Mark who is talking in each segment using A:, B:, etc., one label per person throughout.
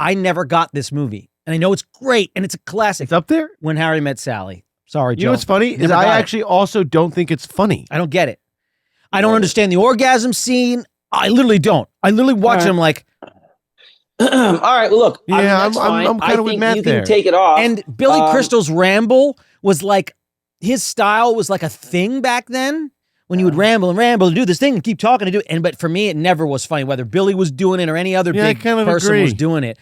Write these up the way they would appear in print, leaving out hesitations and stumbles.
A: I never got this movie. And I know it's great, and it's a classic.
B: It's up there?
A: When Harry Met Sally. Sorry, Joe.
B: You know what's funny? Is I actually also don't think it's funny.
A: I don't get it. I don't understand the orgasm scene. I literally don't. I literally watch them like...
C: All right, well, look.
B: Yeah,
C: I'm
B: kind of with Matt
C: you
B: there.
C: can take it off.
A: And Billy Crystal's ramble was like... His style was like a thing back then. When you would ramble and do this thing and keep talking and do it. But for me, it never was funny, whether Billy was doing it or any other big person was doing it.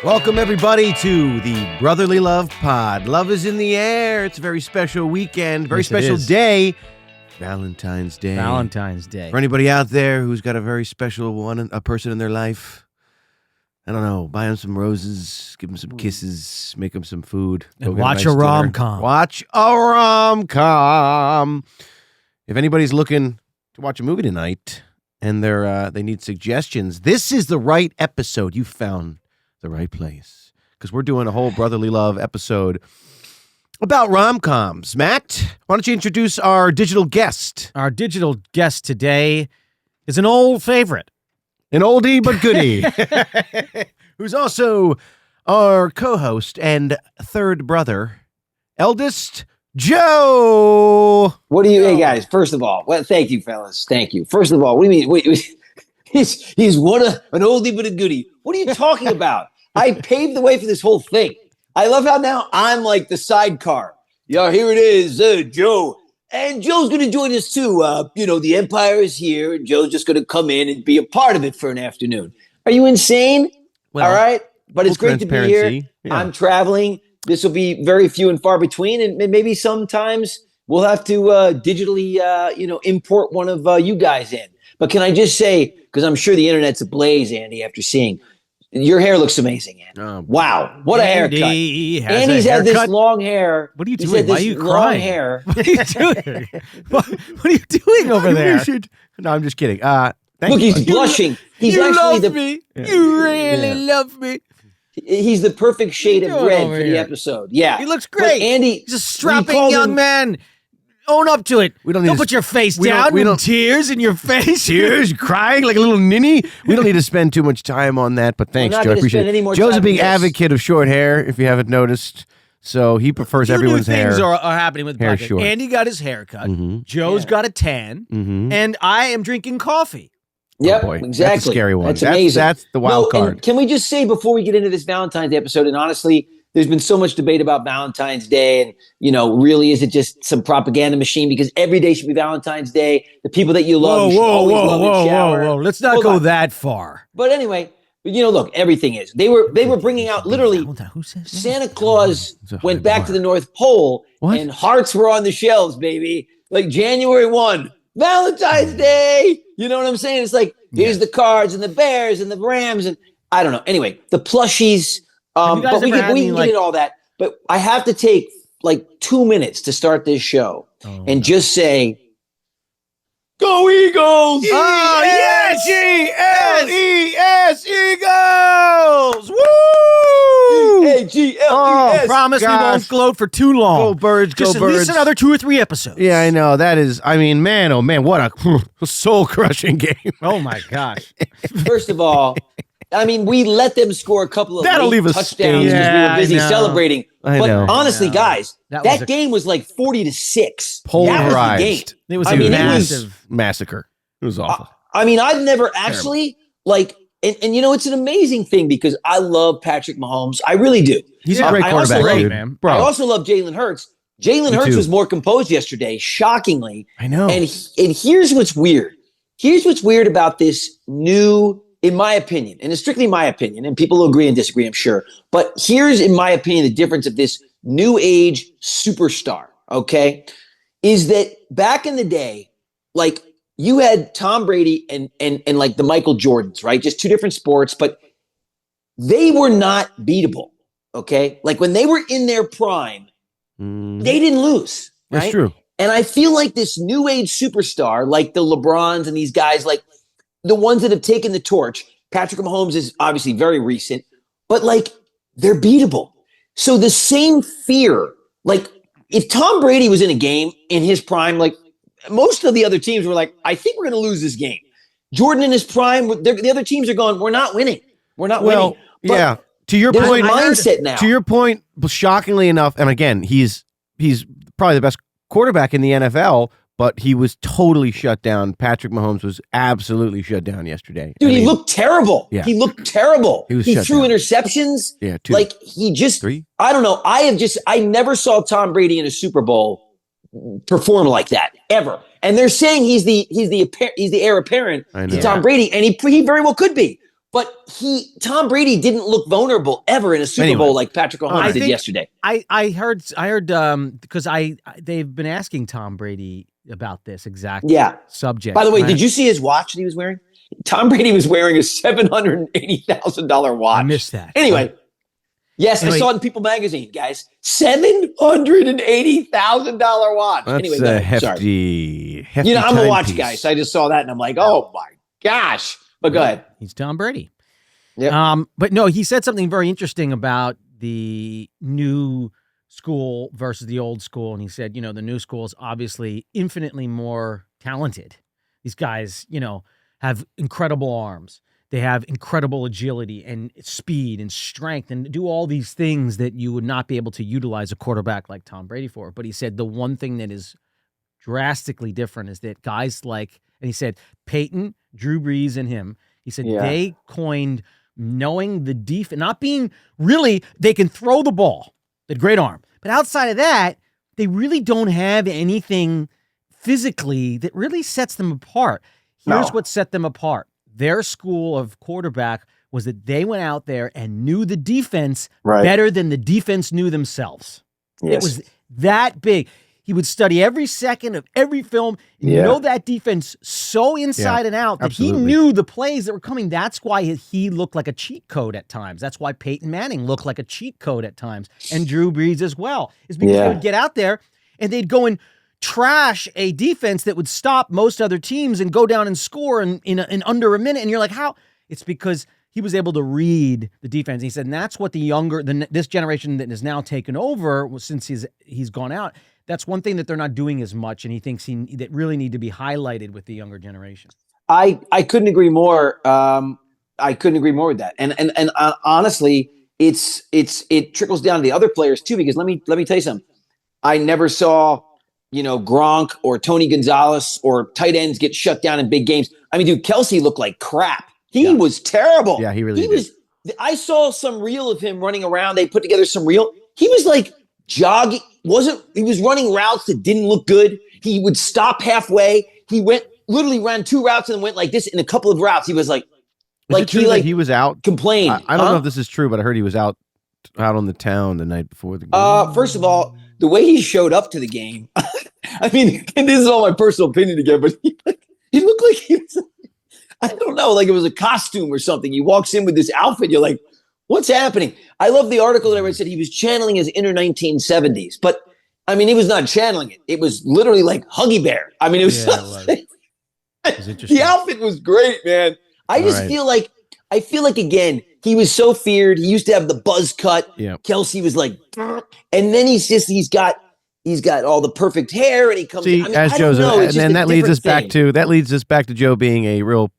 B: Welcome, everybody, to the Brotherly Love Pod. Love is in the air. It's a very special weekend, very special day. Valentine's Day.
A: Valentine's Day.
B: For anybody out there who's got a very special a person in their life, I don't know, buy them some roses, give them some kisses, make them some food.
A: And watch a rom-com.
B: Watch a rom-com. If anybody's looking to watch a movie tonight and they need suggestions, this is the right episode. You found the right place. Because we're doing a whole Brotherly Love episode about rom-coms. Matt, why don't you introduce our digital guest?
A: Our digital guest today is an old favorite.
B: An oldie but goodie, who's also our co-host and third brother, eldest Joe.
C: What do you, hey guys, first of all, well, thank you, fellas. Thank you. First of all, what do you mean? Wait, he's an oldie but a goodie. What are you talking about? I paved the way for this whole thing. I love how now I'm like the sidecar. Yeah, here it is, Joe. And Joe's going to join us too. The Empire is here, and Joe's just going to come in and be a part of it for an afternoon. Are you insane? Well, all right. But it's great to be here. Yeah. I'm traveling. This will be very few and far between. And maybe sometimes we'll have to digitally, import one of you guys in. But can I just say, because I'm sure the internet's ablaze, Andy, after seeing your hair looks amazing, Andy. Wow, what a haircut! Andy's had this long hair.
A: What are you doing? Why are you crying?
C: Hair.
A: What are you doing? What are you doing over there?
B: No, I'm just kidding.
C: Look, he's blushing. He's
A: you
C: actually
A: love me. Yeah. You really love me.
C: He's the perfect shade of red for the episode. Yeah,
A: he looks great.
C: But Andy,
A: he's a strapping young man. Own up to it. Don't put your face down. We don't tears in your face.
B: Tears, crying like a little ninny. We don't need to spend too much time on that, but thanks, Joe. I appreciate it. Joe's a big advocate of short hair, if you haven't noticed. So he prefers everyone's hair.
A: Things are happening with the
B: hair
A: podcast.
B: short.
A: Andy got his hair cut. Mm-hmm. Joe's got a tan. Mm-hmm. And I am drinking coffee.
C: Yep,
B: oh boy.
C: Exactly.
B: That's a scary one.
C: That's amazing.
B: That's the wild card.
C: Can we just say before we get into this Valentine's Day episode, and honestly, there's been so much debate about Valentine's Day and, really, is it just some propaganda machine? Because every day should be Valentine's Day. The people that you love, you should always love and shower.
A: Whoa. Let's not go that far.
C: But anyway, look, everything is. They were bringing out literally Santa Claus went back to the North Pole and hearts were on the shelves, baby. Like January 1, Valentine's Day. You know what I'm saying? It's like, here's the cards and the bears and the Rams and I don't know. Anyway, the plushies. But we can get into all that. But I have to take like 2 minutes to start this show and just say, go Eagles!
B: Oh, yes! G-L-E-S, Eagles! Woo!
C: E-A-G-L-E-S.
A: Promise we won't gloat for too long.
B: Go Birds, go
A: Just
B: Birds.
A: At least another 2 or 3 episodes.
B: Yeah, I know. That is, man, oh man, what a soul-crushing game.
A: Oh my gosh.
C: First of all, we let them score a couple of touchdowns because we were busy celebrating. But honestly, guys, that game was like 40-6.
B: Polarized.
C: That was the game.
A: It was a massive
B: massacre. It was awful.
C: I've never actually and it's an amazing thing because I love Patrick Mahomes. I really do.
B: He's a great quarterback, man.
C: I also love Jalen Hurts. Jalen Hurts was more composed yesterday, shockingly.
B: I know.
C: And here's what's weird. Here's what's weird about this new, in my opinion, and it's strictly my opinion, and people will agree and disagree, I'm sure. But here's, in my opinion, the difference of this new age superstar, okay, is that back in the day, like you had Tom Brady and like the Michael Jordans, right? Just two different sports, but they were not beatable, okay? Like when they were in their prime, they didn't lose, right?
B: That's true.
C: And I feel like this new age superstar, like the LeBrons and these guys, like the ones that have taken the torch, Patrick Mahomes is obviously very recent, but like they're beatable. So the same fear, like if Tom Brady was in a game in his prime, like most of the other teams were like, I think we're going to lose this game. Jordan in his prime, the other teams are going, we're not winning. We're not winning. But
B: yeah. To your
C: there's
B: point,
C: a mindset now.
B: To your point, shockingly enough, and again, he's probably the best quarterback in the NFL, but he was totally shut down. Patrick Mahomes was absolutely shut down yesterday.
C: Dude, he looked terrible.
B: Yeah.
C: He looked terrible.
B: He
C: threw
B: down.
C: interceptions.
B: Yeah, 2.
C: Like he just,
B: 3.
C: I don't know. I never saw Tom Brady in a Super Bowl perform like that ever. And they're saying he's the heir apparent to Tom Brady, and he very well could be. But Tom Brady didn't look vulnerable ever in a Super Bowl like Patrick Mahomes did yesterday.
A: I heard because they've been asking Tom Brady about this exact subject.
C: By the way, did you see his watch that he was wearing? Tom Brady was wearing a $780,000 watch.
A: I missed that.
C: Anyway, I saw it in People Magazine, guys. $780,000 watch.
B: That's
C: anyway,
B: a hefty
C: I'm a watch
B: timepiece.
C: guy, so I just saw that and I'm like, oh my gosh. But go ahead.
A: He's Tom Brady.
C: Yeah.
A: But no, he said something very interesting about the new school versus the old school. And he said, the new school is obviously infinitely more talented. These guys, have incredible arms. They have incredible agility and speed and strength and do all these things that you would not be able to utilize a quarterback like Tom Brady for. But he said the one thing that is drastically different is that guys like, and he said, Peyton, Drew Brees, and him, he said they coined knowing the defense, not being really, they can throw the ball, the great arm. But outside of that, they really don't have anything physically that really sets them apart. Here's what set them apart. Their school of quarterback was that they went out there and knew the defense better than the defense knew themselves. It was that big. He would study every second of every film, know that defense so inside and out that he knew the plays that were coming. That's why he looked like a cheat code at times. That's why Peyton Manning looked like a cheat code at times, and Drew Brees as well. Is because they would get out there and they'd go and trash a defense that would stop most other teams and go down and score in under a minute. And you're like, how? It's because he was able to read the defense. He said, and that's what this generation that is now taken over since he's gone out. That's one thing that they're not doing as much, and he thinks that really need to be highlighted with the younger generation. I
C: couldn't agree more. I couldn't agree more with that. And honestly, it trickles down to the other players too. Because let me tell you something. I never saw Gronk or Tony Gonzalez or tight ends get shut down in big games. I mean, dude, Kelsey looked like crap. He was terrible.
B: Yeah, he really did.
C: I saw some reel of him running around. They put together some reel. He was like jogging. He was running routes that didn't look good. He would stop halfway. He literally ran 2 routes and went like this in a couple of routes. He was like
B: he was out.
C: Complained.
B: I don't know if this is true, but I heard he was out on the town the night before the game.
C: First of all, the way he showed up to the game, I mean, and this is all my personal opinion again, but he looked like he was, I don't know, like it was a costume or something. He walks in with this outfit. You're like, what's happening? I love the article that I read said he was channeling his inner 1970s, but I mean, he was not channeling it. It was literally like Huggy Bear. I mean, it was something. It was interesting. The outfit was great, man. I feel like, again, he was so feared. He used to have the buzz cut.
B: Yeah.
C: Kelsey was like, and then he's got all the perfect hair, and he comes.
B: As Joe's, and that leads us back to Joe being a real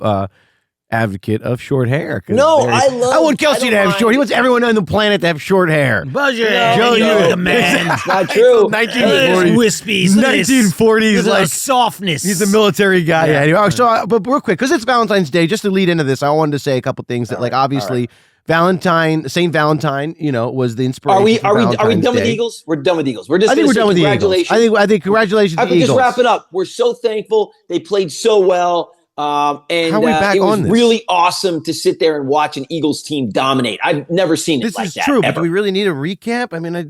B: advocate of short hair. I want Kelsey to have short. He wants everyone on the planet to have short hair.
A: Buzzer,
B: Joe, you're
A: the man.
C: It's not true.
B: 1940s,
A: wispies,
B: 1940s, like
A: softness.
B: He's a military guy. Yeah. So, but real quick, because it's Valentine's Day, just to lead into this, I wanted to say a couple things that, obviously, Valentine, Saint Valentine, was the inspiration.
C: Are we done with the Eagles? We're done with the Eagles.
B: I think we're done with the Eagles. I think congratulations to the Eagles.
C: Just wrap it up. We're so thankful. They played so well. And
B: How are we back
C: it was
B: on this?
C: really awesome to sit there and watch an Eagles team dominate. I've never seen it like that.
B: This is true,
C: ever.
B: but do we really need a recap? I mean, I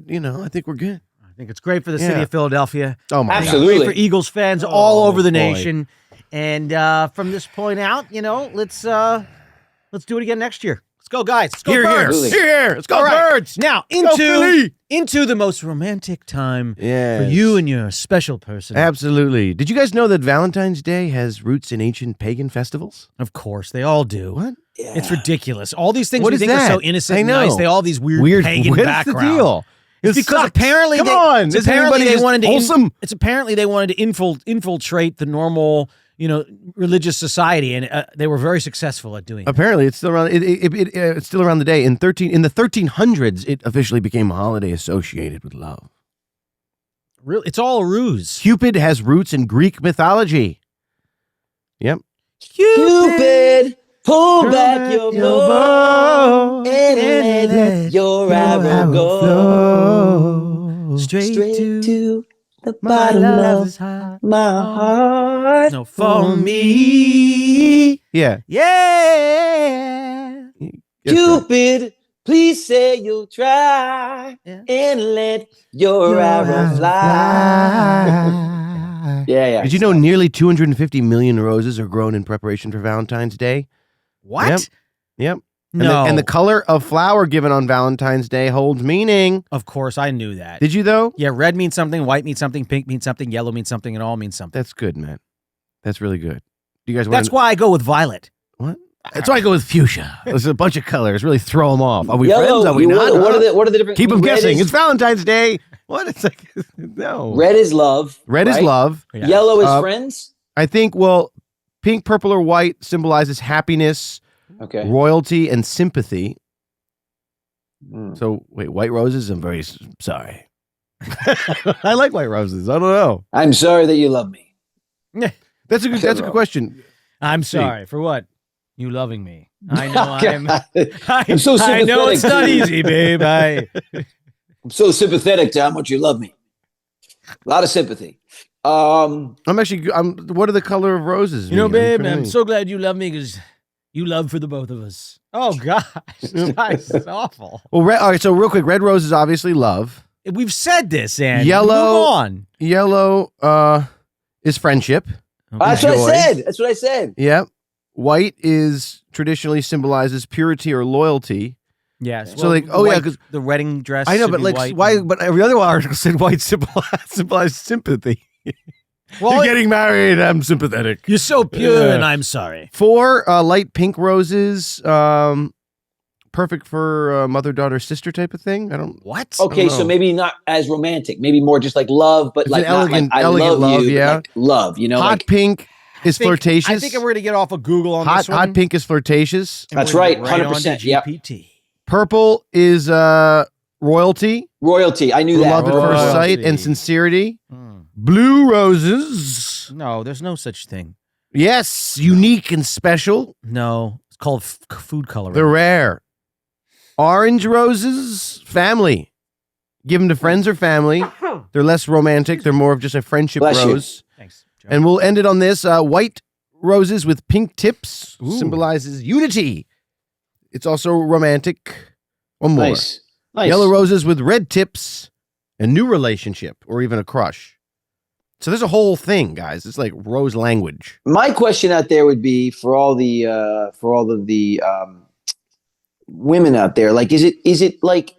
B: think we're good.
A: I think it's great for the city of Philadelphia.
B: Oh my
C: Absolutely.
A: Great for Eagles fans all over the nation. And from this point out, let's do it again next year. Let's go, guys. Let's go, Birds.
B: Here. Let's go,
A: All right.
B: Birds.
A: Now, into the most romantic time for you and your special person.
B: Absolutely. Did you guys know that Valentine's Day has roots in ancient pagan festivals?
A: Of course, they all do.
B: What?
A: Yeah. It's ridiculous. All these things
B: What
A: we
B: is
A: think
B: that?
A: are so innocent
B: I
A: and
B: know.
A: nice, they all have these weird pagan
B: What's
A: background.
B: the deal?
A: It's because apparently
B: Come on.
A: it's
B: Is
A: apparently
B: anybody
A: they
B: just
A: wanted to
B: wholesome?
A: it's apparently they wanted to infiltrate the normal, religious society, and they were very successful at doing it.
B: Apparently, it's still around. It's still around the day. In the 1300s, it officially became a holiday associated with love.
A: Really, it's all a ruse.
B: Cupid has roots in Greek mythology. Yep.
C: Cupid, pull back your bow and let your arrow go
A: Straight
C: to the bottom of my heart.
A: No, for me.
B: Yeah.
A: Yeah.
C: Cupid, please say you'll try and let your arrow fly. Yeah.
B: Did you know nearly 250 million roses are grown in preparation for Valentine's Day?
A: What?
B: Yep.
A: No.
B: And the color of flower given on Valentine's Day holds meaning.
A: Of course, I knew that.
B: Did you, though?
A: Yeah, red means something, white means something, pink means something, yellow means something, and all means something.
B: That's good, man. That's really good. Do you guys want
A: That's why I go with violet.
B: What? That's why I go with fuchsia. There's a bunch of colors. Really throw them off. Are we
C: Yellow,
B: friends? Are we not?
C: What are the different?
B: Keep them
C: red
B: guessing.
C: is-
B: It's Valentine's Day. What? It's like, no.
C: Red is love.
B: Red is
C: right?
B: love.
A: Yeah.
C: Yellow is friends.
B: I think, pink, purple, or white symbolizes happiness,
C: Okay.
B: royalty, and sympathy.
C: Mm.
B: So, wait, white roses? I'm very sorry. I like white roses. I don't know.
C: I'm sorry that you love me.
B: That's a good question.
A: I'm sorry. For what? You loving me. I know
C: I'm so
A: I know it's
C: sympathetic
A: not
C: to you.
A: easy, babe.
C: I'm so sympathetic to how much you love me. A lot of sympathy.
B: What are the color of roses?
A: You know,
B: mean?
A: babe, I'm so glad you love me because you love for the both of us. Oh, gosh. Guys, it's awful.
B: Well, all right, so real quick, red roses obviously love.
A: We've said this, and
B: Yellow-
A: move on.
B: Yellow is friendship.
C: That's what
B: Joy.
C: I said. That's what I said.
B: Yep. White is traditionally symbolizes purity or loyalty.
A: Yes.
B: So because
A: the wedding dress.
B: I know,
A: should
B: but
A: be
B: like
A: white.
B: why? But every other article said white symbolizes sympathy.
A: Well,
B: You're getting married. I'm sympathetic.
A: You're so pure,
B: Yeah.
A: and I'm sorry.
B: 4 light pink roses. Perfect for mother-daughter sister type of thing. I don't.
A: What?
C: Okay,
B: know.
C: so maybe not as romantic. Maybe more just like love, but
B: It's
C: like
B: an
C: not
B: elegant-
C: like I
B: elegant
C: love
B: love,
C: you. but
B: yeah.
C: like love. You know,
B: Hot
C: like
B: pink is flirtatious.
A: I think we're going to get off of Google on this one.
B: Hot pink is flirtatious.
A: and
C: That's
A: we're gonna
C: right,
A: get
C: 100%,
A: onto
C: yep.
A: GPT.
B: Purple is royalty,
C: royalty. I knew that.
B: love at first
A: Royalty.
B: sight, and sincerity.
A: Hmm.
B: Blue roses.
A: No, there's no such thing.
B: Yes, unique and special.
A: No, it's called food coloring.
B: They're rare. Orange roses, family. Give them to friends or family. They're less romantic. They're more of just a friendship
C: Bless you.
B: rose.
A: Thanks. Joe.
B: And we'll end it on this. White roses with pink tips
A: Ooh.
B: symbolizes unity. It's also romantic. One more.
C: Nice. Nice.
B: Yellow roses with red tips, a new relationship or even a crush. So there's a whole thing, guys. It's like rose language.
C: My question out there would be for all of the women out there. Like, is it like?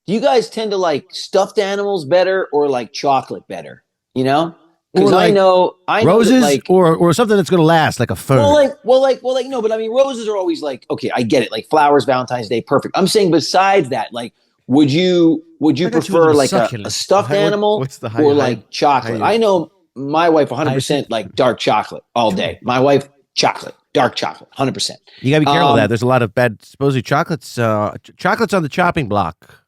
C: Do you guys tend to like stuffed animals better or like chocolate better? You know, because
B: Or like
C: I know
B: Roses
C: that, like.
B: or something that's going to last, like a fern.
C: No, but I mean, roses are always like, okay, I get it, like flowers, Valentine's Day, perfect. I'm saying besides that, like, would you
A: I got you
C: prefer
A: with a
C: like a
A: succulent.
C: stuffed animal
B: what's the
C: or like chocolate?
B: high-
C: I know my wife 100% like dark chocolate all day. My wife, chocolate, dark chocolate, 100%.
B: You got to be careful of
C: Um,
B: that. There's a lot of bad, supposedly chocolates. Chocolates on the chopping block.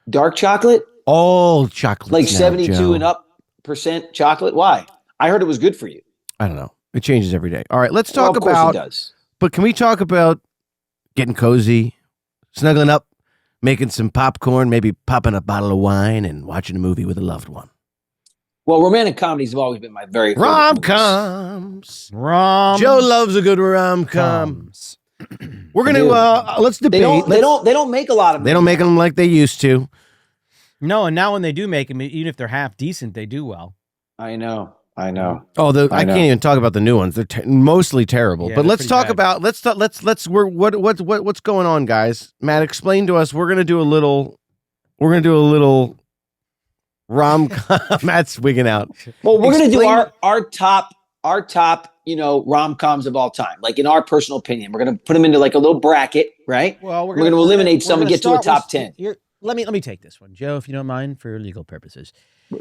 C: Dark chocolate,
B: All chocolates.
C: like
B: now,
C: 72
B: Joe.
C: and up percent chocolate. Why? I heard it was good for you.
B: I don't know. It changes every day. All right, let's
C: Well,
B: talk
C: of course
B: about.
C: it does.
B: But can we talk about getting cozy, snuggling up, making some popcorn, maybe popping a bottle of wine, and watching a movie with a loved one?
C: Well, romantic comedies have always been my very favorite movies.
B: Rom-coms.
A: Rom.
B: Joe loves a good rom-com.
A: comes.
B: We're gonna let's debate.
C: They don't make a lot of.
B: They don't make them like they used to.
A: No, and now when they do make them, even if they're half decent, they do well.
C: I know.
B: Oh, I
C: know.
B: can't even talk about the new ones. They're mostly terrible.
A: Yeah,
B: but
A: they're
B: let's
A: pretty
B: talk
A: bad.
B: about what's going on, guys. Matt, explain to us. We're gonna do a little rom-com. Matt's wigging out.
C: Well, we're going to do
B: Explain-
C: our top, rom-coms of all time. Like in our personal opinion, we're going to put them into like a little bracket, right?
A: Well,
C: We're gonna eliminate some and get to a top 10.
A: let me take this one, Joe, if you don't mind, for legal purposes.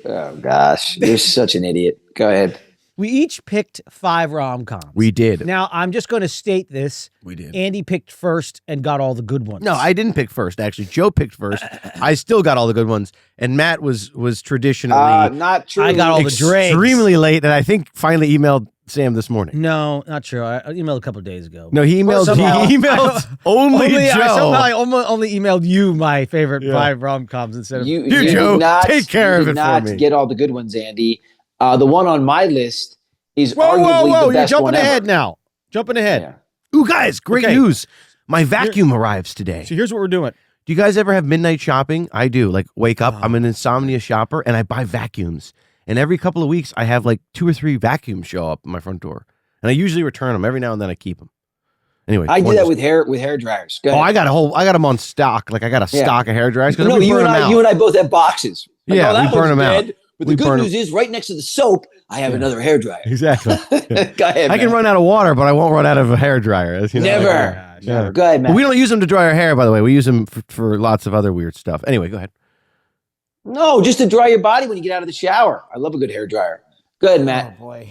C: Oh gosh, you're such an idiot. Go ahead.
A: We each picked 5 rom-coms.
B: We did.
A: Now, I'm just going to state this.
B: We did.
A: Andy picked first and got all the good ones.
B: No, I didn't pick first. Actually, Joe picked first. I still got all the good ones, and Matt was traditionally
C: Not true.
A: I got all the dregs.
B: extremely late, and I think finally emailed Sam this morning.
A: No, not true. I emailed a couple of days ago.
B: No, he emailed.
C: somehow-
B: He emailed only Joe.
A: Somehow I only emailed you my favorite 5 rom-coms instead of
C: You,
B: Here,
C: you
B: Joe,
C: did not,
B: take care
C: you
B: of
C: did
B: it for
C: not
B: me.
C: get all the good ones, Andy. The one on my list is
A: Whoa,
C: arguably
A: whoa, whoa!
C: the
A: You're
C: best
A: jumping
C: one
A: ahead
C: ever.
A: now. Jumping ahead.
C: Yeah.
B: Ooh, guys, great
A: Okay.
B: news! My vacuum arrives today.
A: So here's what we're doing.
B: Do you guys ever have midnight shopping? I do. Like, wake up, I'm an insomnia shopper, and I buy vacuums. And every couple of weeks, I have like 2 or 3 vacuums show up at my front door, and I usually return them. Every now and then, I keep them. Anyway,
C: I do that with hair dryers. Go
B: Oh,
C: ahead.
B: I got them on stock. Like, I got a
C: Yeah.
B: stock of hair dryers because
C: No,
B: we
C: you
B: burn
C: and
B: them out.
C: you and I both have boxes. Like,
B: Yeah,
C: oh, that
B: we burn
C: one's
B: them out.
C: dead. But
B: We
C: the good
B: burn 'em.
C: news is, right next to the soap, I have another hair dryer.
B: Exactly.
C: Go ahead.
B: I can
C: man.
B: run out of water, but I won't run out of a hair dryer. as you know.
C: Never.
A: gosh.
B: Yeah.
C: Go ahead,
B: But
C: man.
B: we don't use them to dry our hair, by the way. We use them for lots of other weird stuff. Anyway, go ahead.
C: No, just to dry your body when you get out of the shower. I love a good hair dryer. Go ahead, Matt.
A: Oh boy.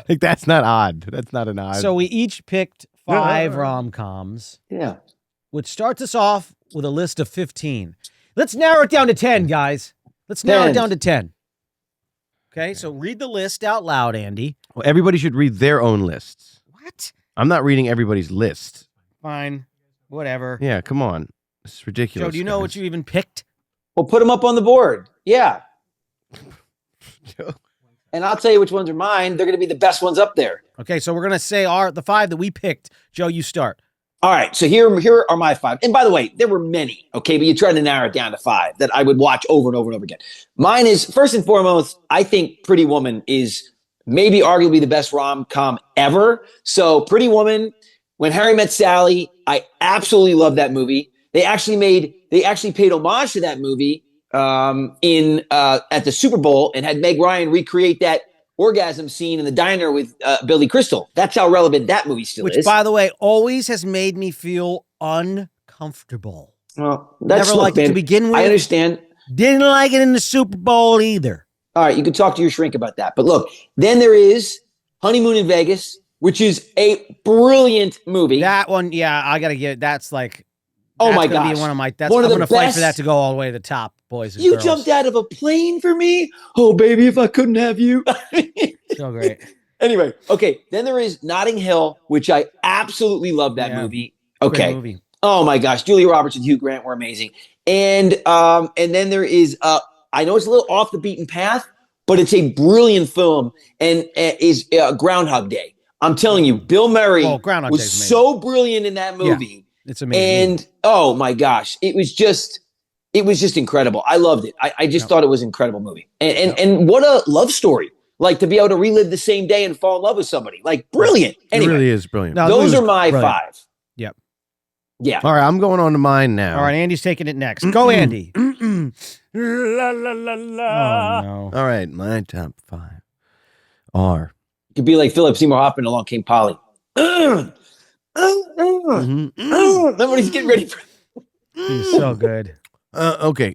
B: Like, that's not odd. That's not an odd.
A: So we each picked 5 rom-coms,
C: Yeah.
A: which starts us off with a list of 15. Let's narrow it down to 10, guys. Let's narrow it
C: 10.
A: down to 10. Okay, so read the list out loud, Andy.
B: Well, everybody should read their own lists.
A: What?
B: I'm not reading everybody's list.
A: Fine. Whatever.
B: Yeah, come on. This is ridiculous.
A: Joe, do you know what you even picked?
C: Well, put them up on the board. Yeah.
B: Joe.
C: And I'll tell you which ones are mine. They're going to be the best ones up there.
A: Okay, so we're going to say the 5 that we picked. Joe, you start.
C: All right. So here are my 5. And by the way, there were many. Okay. But you tried to narrow it down to 5 that I would watch over and over and over again. Mine is, first and foremost, I think Pretty Woman is maybe arguably the best rom-com ever. So Pretty Woman, When Harry Met Sally, I absolutely love that movie. They actually paid homage to that movie at the Super Bowl and had Meg Ryan recreate that orgasm scene in the diner with Billy Crystal. That's how relevant that movie still
A: Which,
C: is.
A: by the way, always has made me feel uncomfortable.
C: Well, that's
A: Never liked it to
C: man,
A: begin with.
C: I understand.
A: Didn't like it in the Super Bowl either.
C: All right, you can talk to your shrink about that. But look, then there is Honeymoon in Vegas, which is a brilliant movie.
A: That one, yeah, I got to give it. That's like,
C: Oh
A: that's
C: my
A: gonna
C: gosh.
A: be one of my. I'm
C: One of the
A: going to fight for that
C: best-
A: to go all the way to the top, boys and
C: You
A: girls.
C: jumped out of a plane for me? Oh, baby, if I couldn't have you.
A: So great.
C: Anyway, okay. Then there is Notting Hill, which I absolutely love that
A: Yeah.
C: movie.
A: Great
C: Okay.
A: movie.
C: Oh my gosh, Julia Roberts and Hugh Grant were amazing. And then there is I know it's a little off the beaten path, but it's a brilliant film and is Groundhog Day. I'm telling you, Bill Murray
A: Oh, Groundhog
C: was
A: Day's amazing.
C: so brilliant in that movie.
A: It's amazing.
C: And oh my gosh, it was just incredible. I loved it. I just thought it was an incredible movie. And what a love story. Like to be able to relive the same day and fall in love with somebody. Like brilliant. Anyway,
B: It really is brilliant.
A: No,
C: those
A: it
C: are
A: was
C: my
A: brilliant.
C: 5.
A: Yep.
C: Yeah.
B: All right, I'm going on to mine now.
A: All right, Andy's taking it next. Go, Andy. La, la, la, la. Oh, no.
B: All right, my top 5 are.
C: Could be like Philip Seymour Hoffman, Along Came Polly.
B: Mhm.
C: Then when he's getting ready for,
A: He's so good.
B: Okay.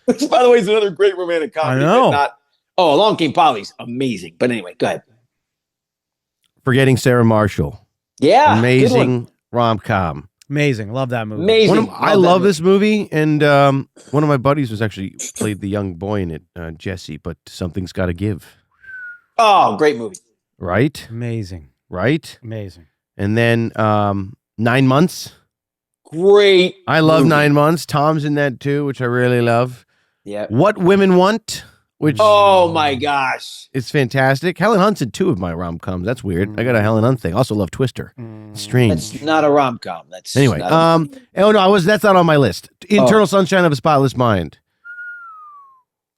C: which by the way is another great romantic comedy.
A: I know.
C: but not, Along Came Polly's amazing. But anyway, go ahead.
B: Forgetting Sarah Marshall.
C: Yeah, good one.
B: Amazing rom-com.
A: Amazing. Love that movie.
C: Amazing.
B: I love this movie, and one of my buddies was actually played the young boy in it, Jesse. But something's got to give,
C: Oh, great movie.
B: right?
A: Amazing.
B: Right.
A: Amazing.
B: And then 9 Months.
C: Great.
B: I love
C: movie.
B: 9 Months. Tom's in that too, which I really love.
C: Yeah.
B: What Women Want, which
C: Oh my gosh.
B: is fantastic. Helen Hunt's in 2 of my rom-coms. That's weird. I got a Helen Hunt thing. Also love Twister. Strange.
C: That's not a rom com. That's
B: Anyway,
C: not
B: oh no, that's not on my list. Eternal Sunshine of a Spotless Mind.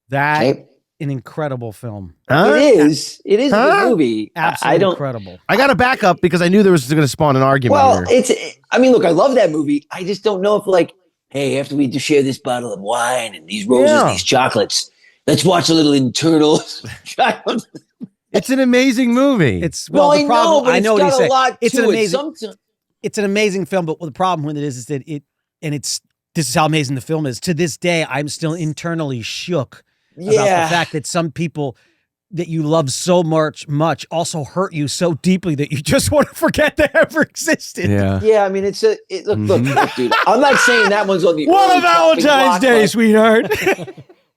A: That
C: okay.
A: an incredible film.
B: Huh?
C: It is. It is a
B: Huh?
C: good movie.
A: Absolutely
C: I don't.
A: incredible.
B: I got to back up because I knew there was going to spawn an argument
C: Well,
B: here.
C: I mean, look, I love that movie. I just don't know if, like, hey, after we just share this bottle of wine and these roses,
B: Yeah.
C: these chocolates, let's watch a little Internal.
B: It's an amazing movie.
A: It's
C: Well,
A: the problem.
C: but
A: I know
C: it's
A: what he's
C: got a
A: saying.
C: lot
A: It's
C: to
A: an
C: it.
A: amazing. It's an amazing film, but the problem with it is that this is how amazing the film is. To this day, I'm still internally shook about the fact that some people that you love so much also hurt you so deeply that you just want to forget they ever existed.
C: Yeah. I mean, look, dude. I'm not saying that one's on the.
A: What a Valentine's Day, sweetheart.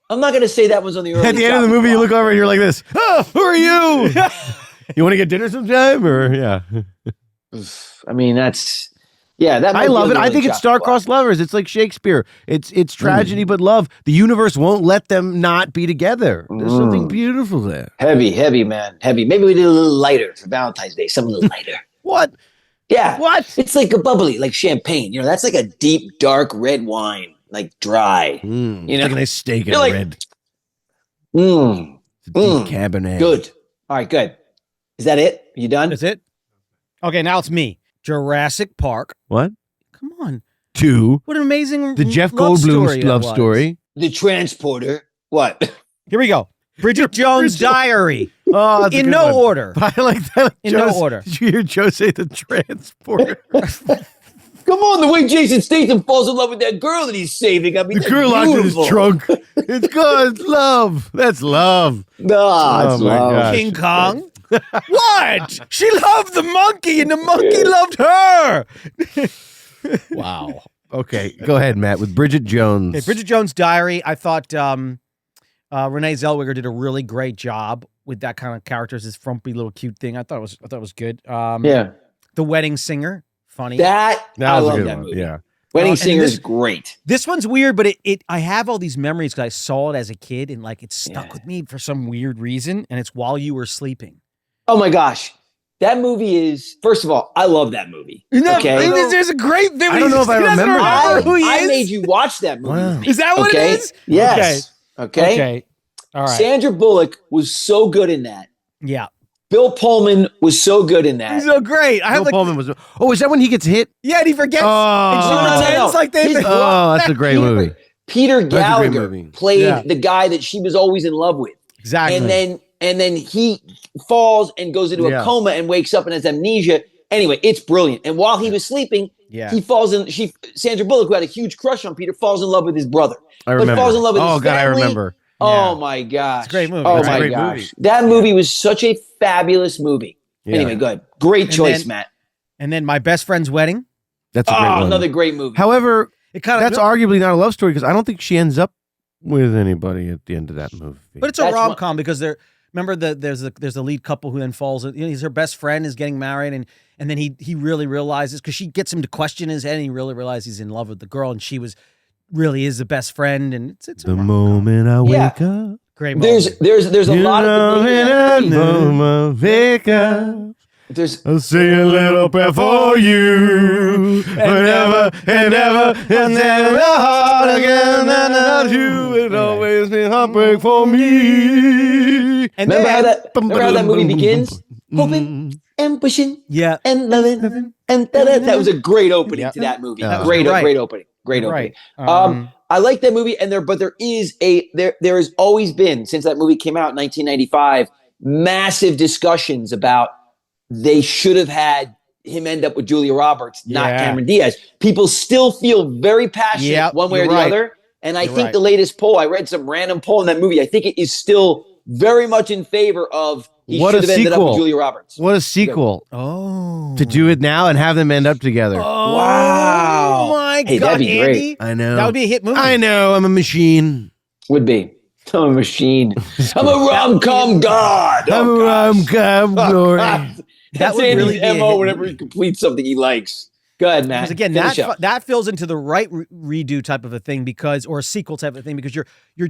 C: I'm not going to say that one's on the early.
B: At the end of the movie, you look over and you're like this. Oh, who are you? You want to get dinner sometime? Or
C: I mean, that.
B: I love it. I think it's star-crossed lovers. It's like Shakespeare. It's tragedy but love. The universe won't let them not be together. There's something beautiful there.
C: Heavy, man. Heavy. Maybe we did a little lighter for Valentine's Day. Something a little lighter.
B: What?
C: Yeah.
B: What?
C: It's like a bubbly, like champagne. That's like a deep, dark red wine, like dry.
B: It's like a nice steak and red. It's a deep Cabernet.
C: Good. All right, good. Is that it? You done?
A: That's it? Okay, now it's me. Jurassic Park.
B: What?
A: Come on.
B: 2.
A: What an amazing
B: The Jeff
A: love
B: Goldblum love story.
C: The Transporter. What?
A: Here we go. Bridget Jones' Diary.
B: Oh, that's
A: in no order.
B: I like that.
A: In no order.
B: Did you hear Joe say the Transporter?
C: Come on, the way Jason Statham falls in love with that girl that he's saving. I mean,
B: the girl locked in his trunk. It's good. It's love. That's love.
C: No, it's
B: my
C: love.
B: gosh.
A: King Kong. What? She loved the monkey and the monkey loved her.
B: Wow. Okay, go ahead, Matt, with Bridget Jones.
A: Okay, Bridget Jones' Diary. I thought Renee Zellweger did a really great job with that kind of character, this frumpy little cute thing. I thought it was good. The Wedding Singer, funny.
C: I love
B: good
C: that
B: one.
C: movie.
B: Yeah.
C: Wedding Singer is great.
A: This one's weird, but I have all these memories because I saw it as a kid and like it stuck with me for some weird reason. And it's While You Were Sleeping.
C: Oh my gosh. That movie is, first of all, I love that movie. Okay.
A: There's a great thing.
B: I don't know if I remember
C: who he is. I made you watch that movie.
B: Wow.
A: Is that what it is?
C: Yes. Okay.
A: All right.
C: Sandra Bullock was so good in that.
A: Yeah.
C: Bill Pullman was so good in that.
A: He's so great.
B: Bill Pullman was. Oh, is that when he gets hit?
A: Yeah, and he forgets.
C: No.
A: Like
B: that's a great movie.
C: Peter Gallagher played the guy that she was always in love with.
A: Exactly.
C: And then he falls and goes into a coma and wakes up and has amnesia. Anyway, it's brilliant. And while he was sleeping, he falls in. Sandra Bullock, who had a huge crush on Peter, falls in love with his brother.
B: I remember.
C: But falls in love with his family.
B: I remember.
C: Oh my gosh.
A: It's a great movie.
C: Oh my gosh. That movie was such a fabulous movie.
B: Yeah.
C: Anyway, good. Great choice, Matt.
A: And then My Best Friend's Wedding.
B: That's a great one.
C: Another great movie.
B: However,
A: that's
B: arguably not a love story because I don't think she ends up with anybody at the end of that movie.
A: But it's a rom-com because remember there's the lead couple who then falls. He's her best friend is getting married and then he really realizes because she gets him to question his head and he really realizes he's in love with the girl and she really is the best friend and it's
B: the moment I wake up.
A: Great moment.
C: There's a lot of
B: the moment I wake up. I'll sing a little prayer for you, whenever and ever and never heart again, and not you. It always been heartbreak for me.
C: And remember how that movie begins? Hoping and wishing, and loving, and that was a great opening to that movie. Great opening. Great opening. I like that movie, but there has always been since that movie came out in 1995 massive discussions about. They should have had him end up with Julia Roberts, not Cameron Diaz. People still feel very passionate one way or the other. And I think the latest poll, I read some random poll in that movie. I think it is still very much in favor of he should have ended up with Julia Roberts.
B: What a sequel.
A: Oh.
B: To do it now and have them end up together.
A: Oh,
C: wow.
A: My God,
C: that'd be
A: Andy.
C: great.
B: I know.
A: That would be a hit movie.
B: I know. I'm a machine.
C: Would be. I'm a machine. I'm a rom-com god.
B: I'm a rom-com glory.
C: That's Andy's MO whenever he completes something he likes. Go ahead, Matt.
A: Because again, that fills into the right redo type of a thing or a sequel type of a thing because you're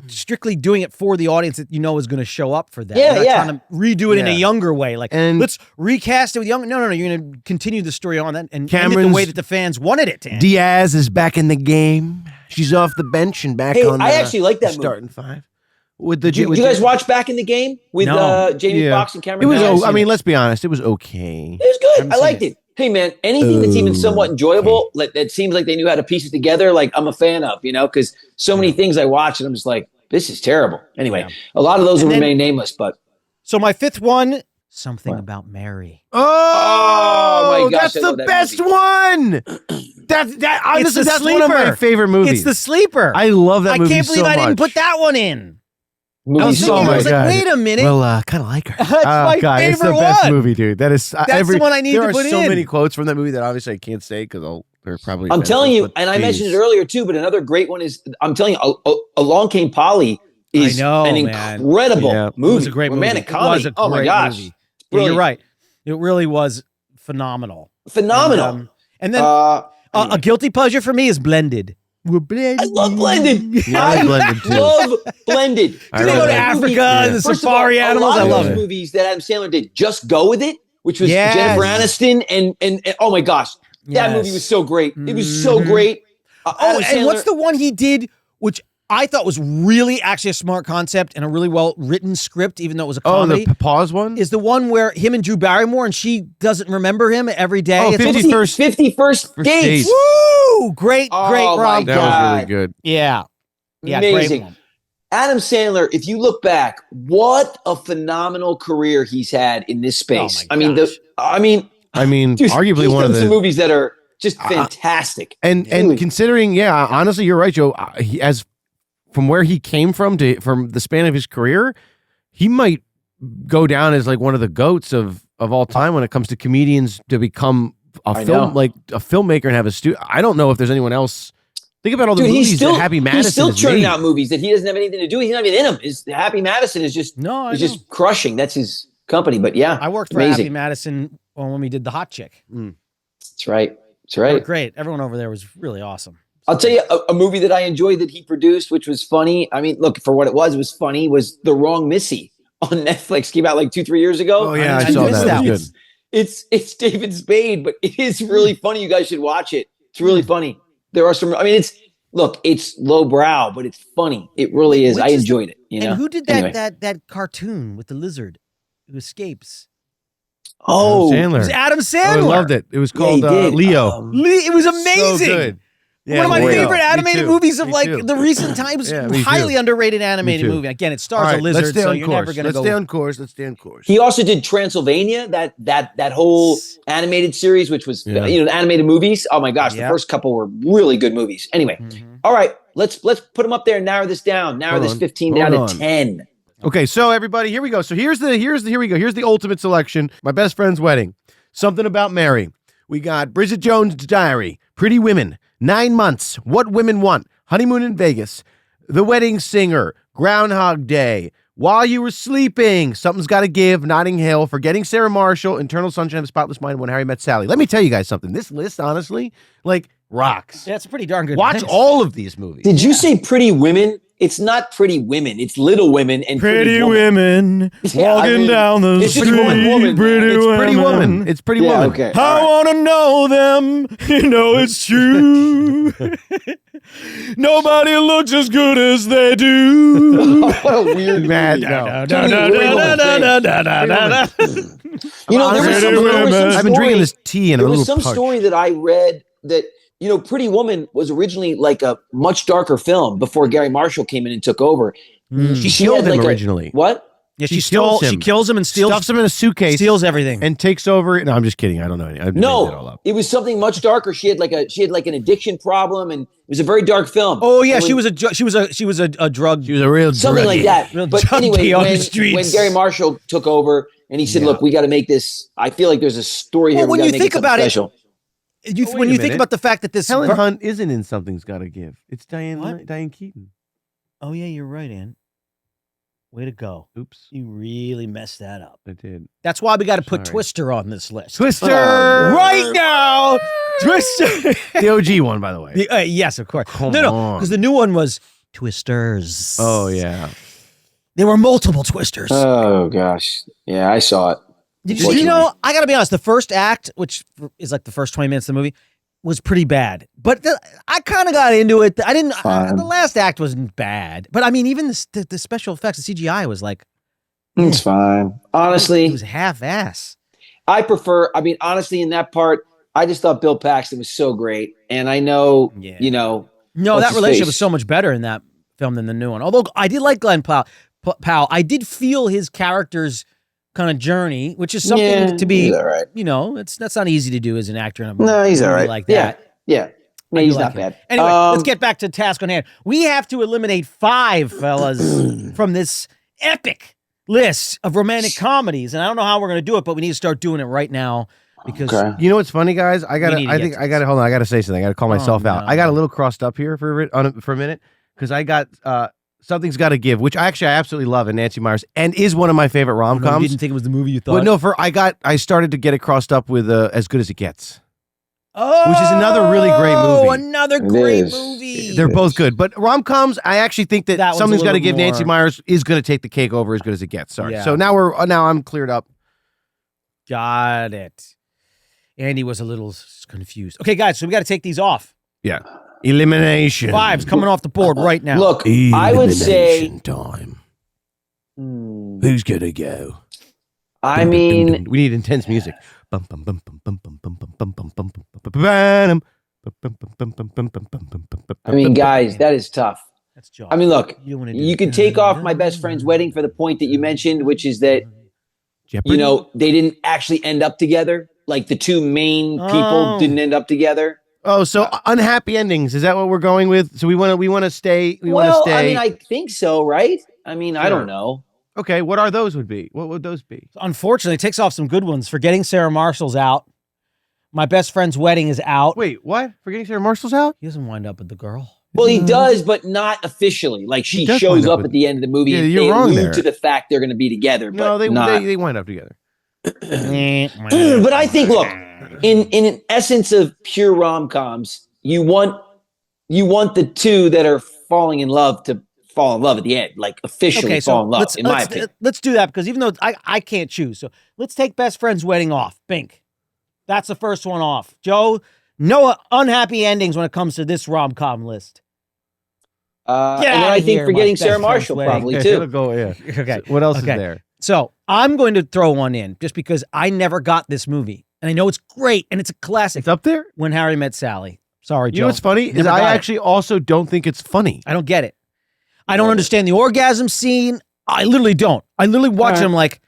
A: strictly doing it for the audience that you know is going to show up for that. You're not trying to redo it in a younger way. Let's recast it with young. No. You're going to continue the story on that and end it the way that the fans wanted it to end.
B: Diaz is back in the game. She's off the bench and back on.
C: I actually like that
B: starting
C: movie.
B: Five.
C: Did you guys watch Back in the Game with Jamie Foxx and Cameron?
B: It was. I mean, let's be honest. It was okay.
C: It was good. I liked it. Hey, man, anything that's even somewhat enjoyable, that seems like they knew how to piece it together, like I'm a fan of, because so many things I watch and I'm just like, this is terrible. Anyway, a lot of those will remain nameless, but.
A: So my fifth one, Something About Mary.
B: Oh
C: my gosh.
B: That's the best one. Honestly,
A: the
B: that's one of my
A: sleeper.
B: favorite movies.
A: It's the sleeper.
B: I love that movie
A: I can't believe
B: so
A: I didn't
B: much.
A: put that one in. I was
C: Movie's
A: thinking,
C: so
A: I was
C: good.
A: like, wait a minute.
B: Well, kind of like her.
A: That's my
B: It's the
A: favorite
B: best
A: one.
B: movie, dude. That is
A: That's the one I need
B: there
A: to
B: are
A: put
B: so
A: in.
B: many quotes from that movie that obviously I can't say because they're probably.
C: I'm telling you,
B: offensive, but
C: and I mentioned it
B: geez.
C: earlier too, but another great one is, I'm telling you, Along Came Polly is
A: I know,
C: an
A: man.
C: incredible
B: Yeah.
A: It
C: movie.
A: was a great movie.
C: Romantic
A: It was
C: comedy.
A: a
C: Oh my
A: great
C: gosh.
A: movie.
C: It's
A: Yeah, you're
C: brilliant.
A: right. It really was phenomenal.
C: Phenomenal.
A: And then
C: Anyway.
A: a guilty pleasure for me is Blended. We're blended.
C: I love Blended.
B: Yeah, I like Blended, too.
C: love Blended.
B: I
A: Do they go
B: really
A: to
B: like-
A: Africa
B: Yeah.
A: and the
C: First of all,
A: safari animals?
C: A
A: I
C: lot
A: love
C: of
A: it.
C: those movies that Adam Sandler did, Just Go With It, which was
A: Yes.
C: Jennifer Aniston, and oh my gosh, that movie was so great. It was so
A: Mhm.
C: great.
A: Oh,
C: Adam
A: and what's
C: Sandler-
A: the one he did, which I thought was really actually a smart concept and a really well written script, even though it was a
B: Oh,
A: comedy?
B: the pause one.
A: Is the one where him and Drew Barrymore and she doesn't remember him every day.
B: Oh,
A: It's
B: 51st
C: 51st
B: First
C: Dates.
B: Dates.
A: Woo! Great
C: Oh, my
A: rom-com.
B: That was really
C: God.
B: good.
A: Yeah. Yeah,
C: Amazing.
A: great one.
C: Adam Sandler, if you look back, what a phenomenal career he's had in this space.
A: Oh my gosh.
B: I mean,
C: Dude,
B: arguably
C: he's
B: one
C: done
B: of
C: some
B: the
C: movies that are just fantastic.
B: and
C: Really.
B: considering, yeah, honestly, you're right, Joe. As from where he came from the span of his career, he might go down as like one of the goats of all time when it comes to comedians to become
C: I know.
B: like a filmmaker and have a studio. I don't know if there's anyone else. Think about all the
C: Dude,
B: movies that Happy Madison
C: he's still
B: has
C: churning
B: made.
C: out movies that he doesn't have anything to do. He's not even in them. His Happy Madison is just
A: No, I
C: is
A: know.
C: just crushing. That's his company. But yeah,
A: I worked for
C: amazing.
A: Happy Madison when we did The Hot Chick.
C: That's right. That's
A: They were
C: right.
A: great. Everyone over there was really awesome.
C: I'll tell you a movie that I enjoyed that he produced, which was funny. I mean, look, for what it was funny. Was The Wrong Missy on Netflix? Came out like 2-3 years ago.
B: Oh yeah, I
A: I
B: saw
A: missed
B: that.
A: that
B: It was good.
C: It's David Spade, but it is really funny. You guys should watch it. It's really funny. There are some. I mean, it's lowbrow, but it's funny. It really is.
A: Which
C: I
A: is
C: enjoyed it. You know.
A: And who did that
C: Anyway.
A: that cartoon with the lizard who escapes?
C: Oh,
A: It was
B: Sandler.
A: Adam
B: Oh,
A: Sandler.
B: I loved it. It was
C: yeah, he
B: called
C: did.
B: Leo.
A: It was amazing.
B: So good. Yeah,
A: One of my
B: Leo.
A: favorite
B: Me
A: animated
B: too.
A: movies of
B: Me
A: like
B: too.
A: the recent times.
B: Yeah, me too.
A: Highly underrated animated
B: Me too.
A: movie. Again, it
B: All
A: stars
B: right,
A: a
B: let's
A: lizard,
B: stay
A: so
B: on
A: you're
B: course.
A: never gonna
B: Let's
A: go.
B: stay on course. Let's stay on course.
C: He also did Transylvania, that whole animated series, which was
B: Yeah.
C: animated movies. Oh my gosh,
A: Yeah.
C: the first couple were really good movies. Anyway,
A: Mhm.
C: all right, let's put them up there and narrow this down. Narrow
B: Hold
C: this
B: on.
C: 15
B: Hold
C: down
B: on.
C: to 10.
B: Okay, so everybody, here we go. So here we go. Here's the ultimate selection. My best friend's wedding. Something About Mary. We got Bridget Jones' Diary, Pretty Women, 9 Months, What Women Want, Honeymoon in Vegas, The Wedding Singer, Groundhog Day, While You Were Sleeping, Something's Gotta Give, Notting Hill, Forgetting Sarah Marshall, Eternal Sunshine of the Spotless Mind, When Harry Met Sally. Let me tell you guys something. This list, honestly, like rocks.
A: Yeah, it's a pretty darn good.
B: Watch
A: list.
B: all of these movies.
C: Did you say Pretty Women? It's not Pretty Women. It's Little Women and Pretty Woman.
A: women
C: Yeah, I mean,
A: down the
C: it's just one woman.
B: It's Pretty Woman. It's Pretty
C: Yeah,
B: Woman.
C: okay. All right.
A: want to know them. You know it's true. Nobody looks as good as they do.
C: What a weird
B: Mad,
C: movie.
B: no.
C: Too many women things. You know, there was some
B: I've been drinking
C: story-
B: this tea and
C: There
B: a
C: was
B: little
C: some
B: punch.
C: story that I read that, Pretty Woman was originally like a much darker film before Gary Marshall came in and took over.
B: She
C: She
B: killed
C: had
B: him
C: like a-
B: originally.
C: What?
A: Yeah,
B: She kills him.
A: She kills him and
B: Stuffs him in a suitcase
A: steals everything.
B: and takes over. No, I'm just kidding. I don't know. I made that all
C: No,
B: up.
C: it was something much darker. She had like an addiction problem, and it was a very dark film.
A: Oh yeah,
C: And
A: she
C: when-
A: was a drug.
B: She was a real
C: something like
B: druggie.
C: that.
A: Real
C: But
A: junkie
C: anyway,
A: on the
C: when
A: streets.
C: Gary Marshall took over and he said,
B: Yeah.
C: "Look, we got to make this. I feel like there's a story here.
A: Well,
C: We
A: when
C: gotta
A: you
C: make
A: think
C: something
A: about it,
C: special."
A: when
B: wait
A: you
B: a
A: think
B: minute.
A: about the fact that this
B: Helen Hunt isn't in Something's Gotta Give. It's
A: What?
B: Diane Keaton.
A: Oh yeah, you're right, Ann. Way to go.
B: Oops,
A: You really messed that up.
B: I did.
A: That's why we got to put
B: Sorry.
A: Twister on this list.
B: Twister!
A: Right now, Twister.
B: The OG one, by the way.
A: Yes, of course.
B: Come
A: no,
B: on.
A: because the new one was Twisters.
B: Oh, yeah.
A: There were multiple Twisters.
C: Oh gosh, yeah, I saw it.
A: Did you know? I got to be honest. The first act, which is like the first 20 minutes of the movie, was pretty bad. But I kind of got into it. I didn't.
C: Fine.
A: The last act wasn't bad. But I mean, even the special effects, the CGI was like
C: It's fine. Honestly,
A: it was half-ass.
C: I prefer. I mean, honestly, in that part, I just thought Bill Paxton was so great, and I know,
A: Yeah.
C: No,
A: No,
C: What's
A: that
C: his
A: relationship
C: face?
A: was so much better in that film than the new one. Although I did like Glenn Powell. I did feel his character's kind of journey, which is something to be.
C: he's all right.
A: That's not easy to do as an actor in a
C: No, he's
A: movie
C: all right.
A: like
C: Yeah.
A: that.
C: Yeah. No,
A: I do
C: he's
A: like
C: not
A: him.
C: bad.
A: Anyway, let's get back to task on hand. We have to eliminate 5, fellas, from this epic list of romantic comedies, and I don't know how we're going to do it, but we need to start doing it right now because
C: Okay.
B: You know what's funny, guys? I
A: need to
B: think
A: get to
B: I gotta
A: this.
B: hold on. I gotta say something. I gotta call myself out.
A: no.
B: I got a little crossed up here for a minute because I got Something's Got to Give, which I absolutely love, and Nancy Myers, and is one of my favorite
A: you
B: rom-coms.
A: didn't think it was the movie you thought.
B: But no, I started to get it crossed up with As Good as It Gets.
A: Oh,
B: which is another really great movie.
A: Another
C: It
A: great
C: is.
A: movie.
B: They're both good, but rom-coms, I actually think that,
A: That one's a
B: Something's Got to
A: little
B: Give. Nancy
A: more-
B: Myers is going to take the cake over As Good as It Gets. Sorry.
A: Yeah.
B: So now I'm cleared up.
A: Got it. Andy was a little confused. Okay, guys, so we got to take these off.
B: Yeah. Elimination.
A: 5's coming off the board right now.
C: Look, I would say.
B: Elimination time.
C: Hmm,
B: Who's gonna go?
C: I mean,
B: we need intense music. Bum, bum, bum, bum, bum, bum, bum, bum, bum, bum, bum, bum, bum, bum,
C: guys, that is tough.
A: That's Jaws.
C: I mean, look,
A: You don't wanna do
C: you
A: it.
C: could take off My Best Friend's Wedding for the point that you mentioned, which is that,
B: Jeopardy?
C: they didn't actually end up together. Like the two main people
A: Oh.
C: didn't end up together.
B: Oh, so unhappy endings. Is that what we're going with? So we want to stay. We want to stay.
C: I mean, I think so, right? I mean, I
B: Sure.
C: don't know.
B: Okay, what are those would be? What would those be?
A: Unfortunately, it takes off some good ones. Forgetting Sarah Marshall's out. My Best Friend's Wedding is out.
B: Wait, what? Forgetting Sarah Marshall's out?
A: He doesn't wind up with the girl.
C: Well, he does, but not officially. Like
B: He
C: she
B: does
C: shows
B: wind up
C: up
B: with-
C: at the end of the movie.
B: Yeah,
C: and
B: you're
C: they
B: wrong
C: allude
B: there.
C: to the fact they're going to be together. But
B: No, they
C: not.
B: they wind up together.
C: But I think, look, in an essence of pure rom-coms, you want the two that are falling in love to fall in love at the end, like officially fall in love. In my opinion,
A: let's do that because even though I can't choose, so let's take Best Friend's Wedding off. Bink. That's the first one off. Joe, no unhappy endings when it comes to this rom-com list.
C: and
A: Get
C: then
A: outta
C: I think
A: here,
C: forgetting
A: my
C: Sarah
A: best
C: Marshall
A: friend's
C: probably
B: Yeah,
C: too.
B: it'll go, yeah.
A: Okay.
B: So what else is
A: Okay.
B: there?
A: So I'm going to throw one in just because I never got this movie. And I know it's great and it's a classic.
B: It's up there?
A: When Harry Met Sally. Sorry, Joe.
B: You know what's funny? Is
A: Never
B: I
A: got it.
B: actually also don't think it's funny.
A: I don't get it. I don't understand the orgasm scene. I literally don't. I literally watch it. I'm like,